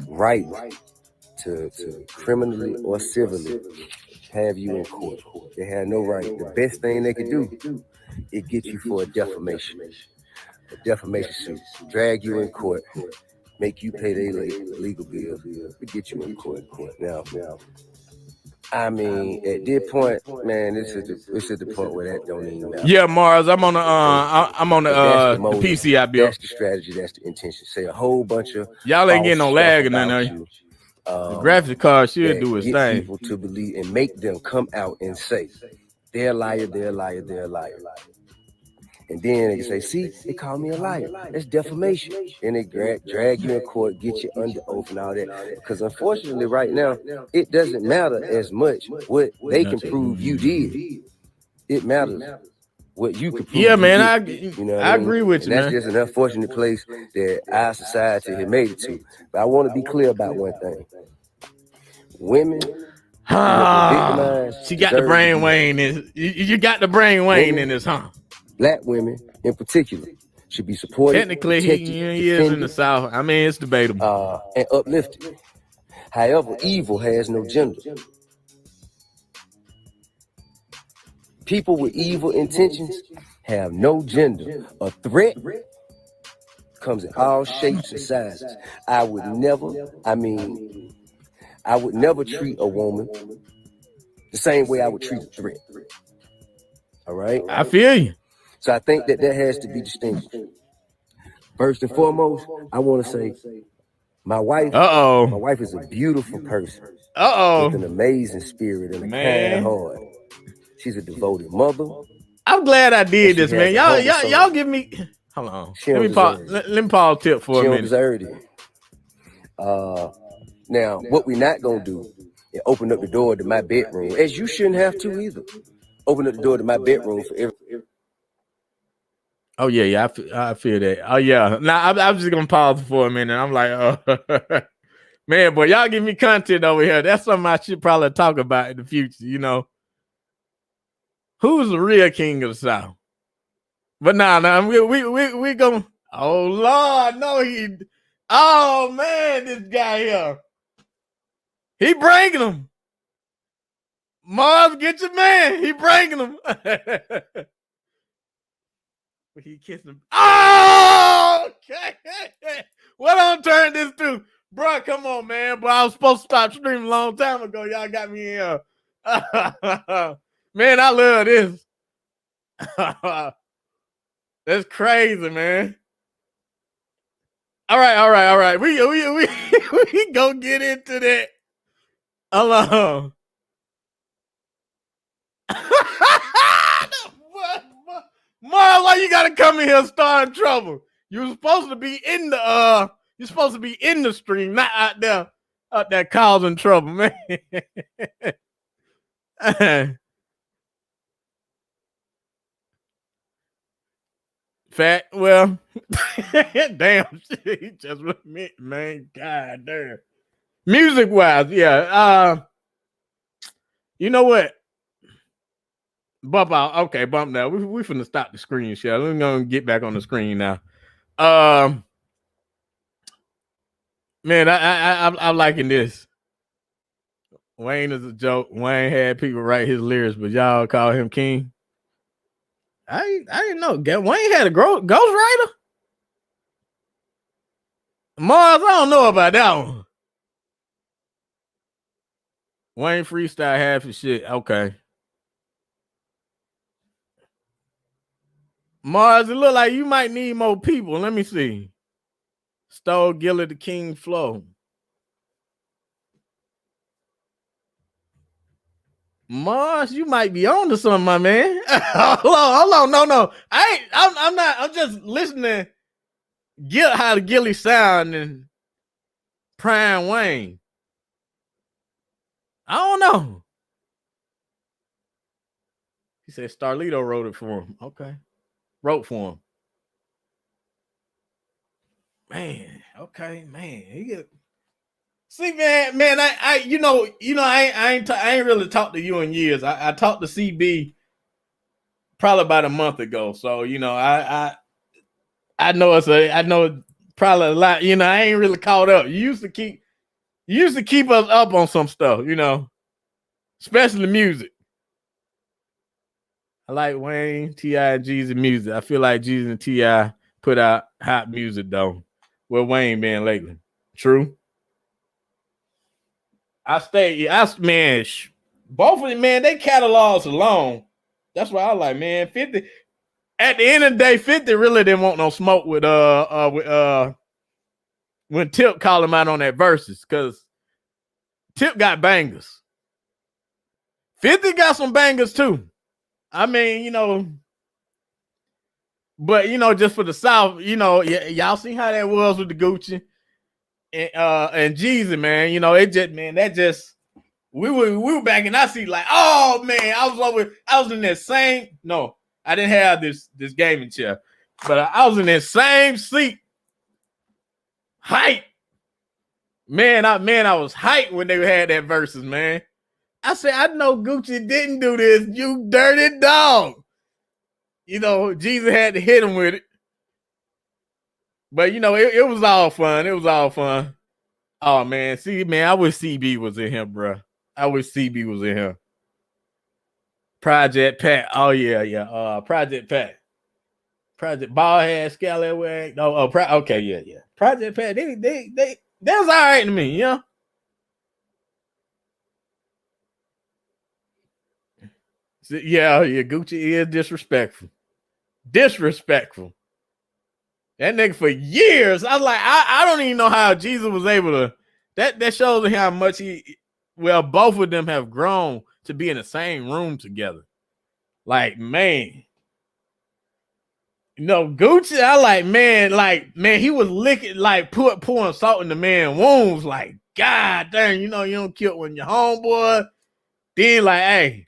right to criminally or civilly have you in court, they have no right. The best thing they could do is get you for a defamation suit, drag you in court, make you pay their legal bills to get you in court. Now, I mean, at this point, man, this is the point where that don't even matter. Yeah, Mars, I'm on the the PC I built. That's the strategy. That's the intention. Say a whole bunch of y'all ain't getting no lag or nothing. The graphics card should do its thing. People to believe and make them come out and say they're a liar, they're a liar, they're a liar. And then they say, see, they call me a liar. That's defamation. And they drag you in court, get you under oath and all that. Because unfortunately, right now, it doesn't matter as much what they can prove you did. It matters what you can prove. Yeah, man, I agree with you, man. That's just an unfortunate place that our society has made it to. But I want to be clear about one thing. Women, she got the brain Wayne. You got the brain Wayne in this, huh? Black women, in particular, should be supported. Technically, he is in the South. I mean, it's debatable. And uplifted. However, evil has no gender. People with evil intentions have no gender. A threat comes in all shapes and sizes. I would never treat a woman the same way I would treat a threat. All right? I feel you. So I think that has to be distinguished. First and foremost, I want to say my wife is a beautiful person. With an amazing spirit and a kind heart. She's a devoted mother. I'm glad I did this, man. Y'all give me. Hold on. Let me pause Tip for a minute. She don't deserve it. Now, what we're not gonna do is open up the door to my bedroom, as you shouldn't have to either. Open up the door to my bedroom for every. Oh yeah, I feel that. Oh yeah. Now I'm just gonna pause for a minute. I'm like, oh man, boy, y'all give me content over here. That's something I should probably talk about in the future. You know, who's the real king of the South? But nah, we gonna. Oh Lord, no he. Oh man, this guy here. He bringing him. Mars, get your man. He bringing him. He kissed him. Oh, okay. What I'm turning this to? Bro, come on, man. But I was supposed to stop streaming a long time ago. Y'all got me in here. Man, I love this. That's crazy, man. All right. We gonna get into that. Hello. Mom, why you gotta come in here starting trouble? You were supposed to be in the you're supposed to be in the stream, not out there causing trouble, man. Fat, well, damn, he just admit, man, god damn. Music wise, yeah. You know what? Bump out. Okay, bump now. We finna stop the screen share. We're gonna get back on the screen now. Man, I'm liking this. Wayne is a joke. Wayne had people write his lyrics, but y'all call him king. I didn't know. Wayne had a ghostwriter. Mars, I don't know about that one. Wayne freestyle half his shit. Okay. Mars, it look like you might need more people. Let me see. Stole Gilly the King Flow. Mars, you might be on to something, my man. Hold on. No. I'm not. I'm just listening. Get how the Gilly sound and Prime Wayne. I don't know. He said Starlito wrote it for him. Okay. Wrote for him. Man, okay, man. He get... See, man, I ain't really talked to you in years. I talked to CB probably about a month ago. So, I know probably a lot, I ain't really caught up. You used to keep us up on some stuff, especially music. I like Wayne, T.I., and Jeezy music. I feel like Jeezy and T.I. put out hot music though. Where Wayne been lately? True. Both of them, man, they catalogs alone. That's why I like, man, 50. At the end of the day, 50 really didn't want no smoke with when Tip called him out on that verses, because Tip got bangers. 50 got some bangers too. I mean, but just for the South, y'all seen how that was with the Gucci and Jeezy, man. We were back in our seat like, oh man, I was in that same. No, I didn't have this gaming chair, but I was in that same seat. Hype. Man, I was hyped when they had that verses, man. I said, I know Gucci didn't do this, you dirty dog. Jesus had to hit him with it. But, it was all fun. It was all fun. Oh, man. See, man, I wish CB was in here, bro. I wish CB was in here. Project Pat. Oh, yeah. Project Pat. Project Ballhead, Scallywag. Okay, yeah. Project Pat, they was all right to me, Yeah, Gucci is disrespectful. Disrespectful. That nigga for years. I was like, I don't even know how Jesus was able to. That shows me how much both of them have grown to be in the same room together. Like, man. Gucci, I like, man, he was licking, like, pouring salt in the man's wounds. Like, God damn, you don't kill when your homeboy. Then, like, hey.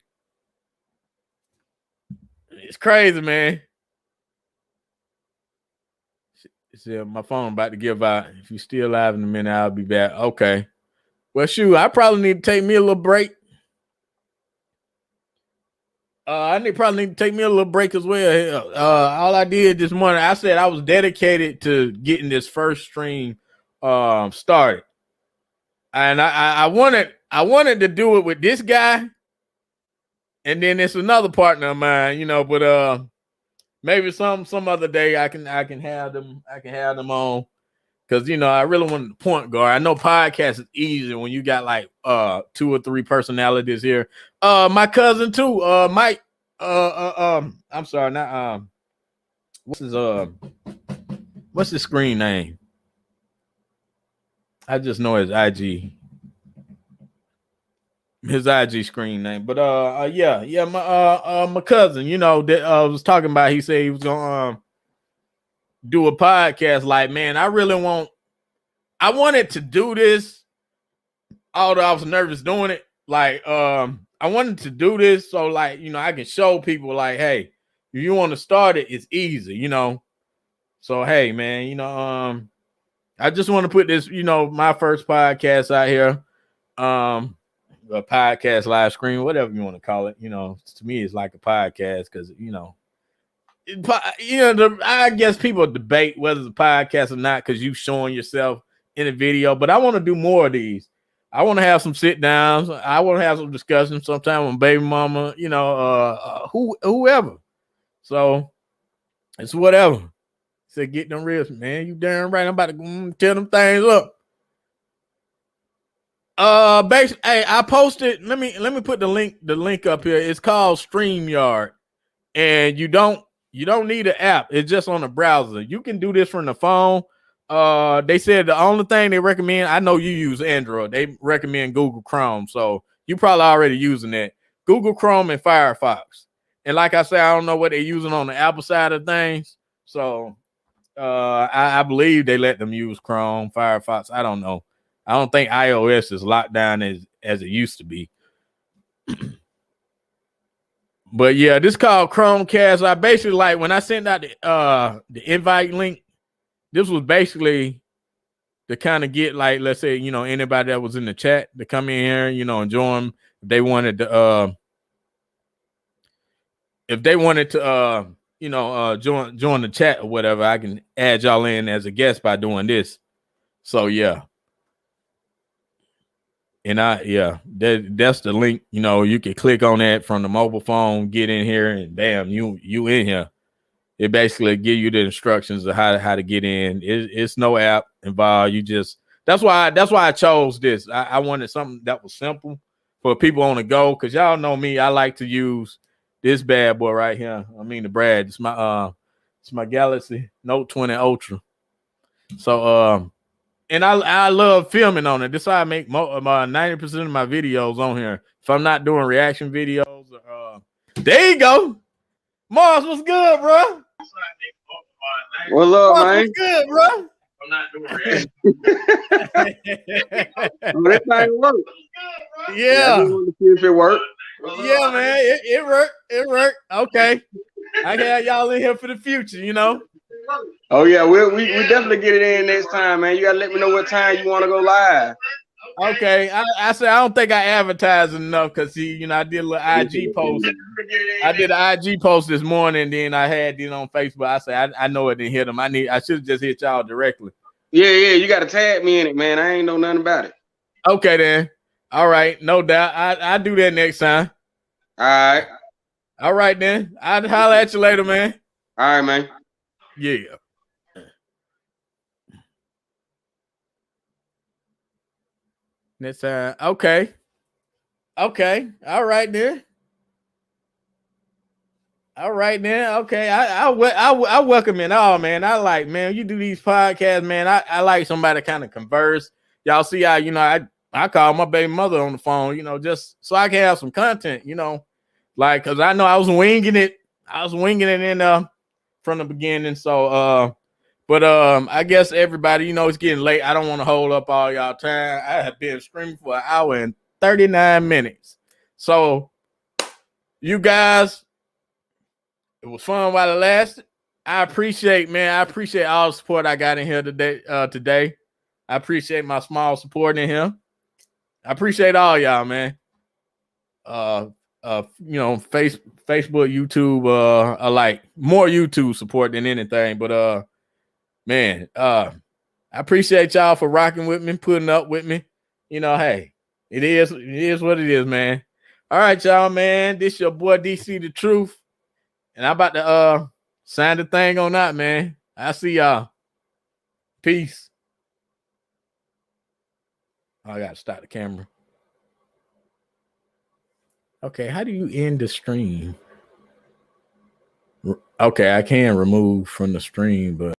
It's crazy, man. Said my phone about to give out. If you're still alive in a minute, I'll be back. Okay. Well, shoot, I probably need to take me a little break. Probably need to take me a little break as well. All I did this morning, I said I was dedicated to getting this first stream started, and I wanted to do it with this guy, and then it's another partner of mine, you know. But maybe some other day I can have them on. Because, you know, I really wanted the point guard. I know podcast is easy when you got like 2 or 3 personalities here. My cousin too, Mike. I'm sorry, not what's his screen name? I just know his IG screen name. But yeah, my cousin, you know, that was talking about. He said he was gonna do a podcast. Like, man, I wanted to do this, although I was nervous doing it. Like, I wanted to do this so, like, you know, I can show people, like, hey, if you want to start it, it's easy, you know. So, hey, man, you know, I just want to put this, you know, my first podcast out here, a podcast live stream, whatever you want to call it. You know, to me, it's like a podcast because, you know, I guess people debate whether it's a podcast or not because you showing yourself in a video, but I want to do more of these. I want to have some sit downs. I want to have some discussions sometime with baby mama, you know, whoever. So it's whatever. Said get them ribs, man. You darn right. I'm about to tear them things up. Basically, hey, I posted. Let me put the link up here. It's called StreamYard, and you don't need an app. It's just on the browser. You can do this from the phone. They said the only thing they recommend, I know you use Android, they recommend Google Chrome. So you probably already using that. Google Chrome and Firefox. And like I said, I don't know what they're using on the Apple side of things. So I believe they let them use Chrome, Firefox. I don't know. I don't think iOS is locked down as it used to be. But yeah, this is called Chromecast. I basically, like, when I sent out the invite link, this was basically to kind of get, like, let's say, you know, anybody that was in the chat to come in here, you know, and join. If they wanted to you know, join the chat or whatever, I can add y'all in as a guest by doing this. So yeah. And that's the link. You know, you can click on that from the mobile phone, get in here, and bam, you in here. It basically give you the instructions of how to get in. It's no app involved. You just that's why I chose this. I wanted something that was simple for people on the go, because y'all know me. I like to use this bad boy right here. I mean the Brad. It's my Galaxy Note 20 Ultra. So and I love filming on it. This is how I make 90% of my videos on here. If I'm not doing reaction videos, there you go. Mars, what's good, bro? What's up, man? What's good, bro? I'm not doing reaction. That thing work. Yeah. I just want to see if it worked. Yeah, man. It worked. It worked. Okay. I got y'all in here for the future, you know. Oh yeah, we definitely get it in next time, man. You gotta let me know what time you want to go live. Okay, I said I don't think I advertised enough because you know, I did a little IG post. I did an IG post this morning, then I had it on Facebook. I said I know it didn't hit them. I should have just hit y'all directly. Yeah, you gotta tag me in it, man. I ain't know nothing about it. Okay then. All right, no doubt. I do that next time. All right then. I'll holler at you later, man. All right, man. Yeah. Next time. Okay. All right then. Okay. I welcome it all, man. I like, man, you do these podcasts, man. I like somebody to kind of converse. Y'all see how, you know, I call my baby mother on the phone, you know, just so I can have some content, you know, like, cause I know I was winging it in from the beginning. So but I guess everybody, you know, it's getting late. I don't want to hold up all y'all time. I have been streaming for 1 hour and 39 minutes. So you guys, it was fun while it lasted. I appreciate all the support I got in here today. I appreciate my small support in here. I appreciate all y'all, man. Facebook, YouTube, I like more YouTube support than anything. But man, I appreciate y'all for rocking with me, putting up with me. Hey, it is what it is, man. All right, y'all, man. This your boy DC the Truth. And I'm about to sign the thing on out, man. I'll see y'all. Peace. I gotta stop the camera. Okay, how do you end the stream? Okay, I can remove from the stream, but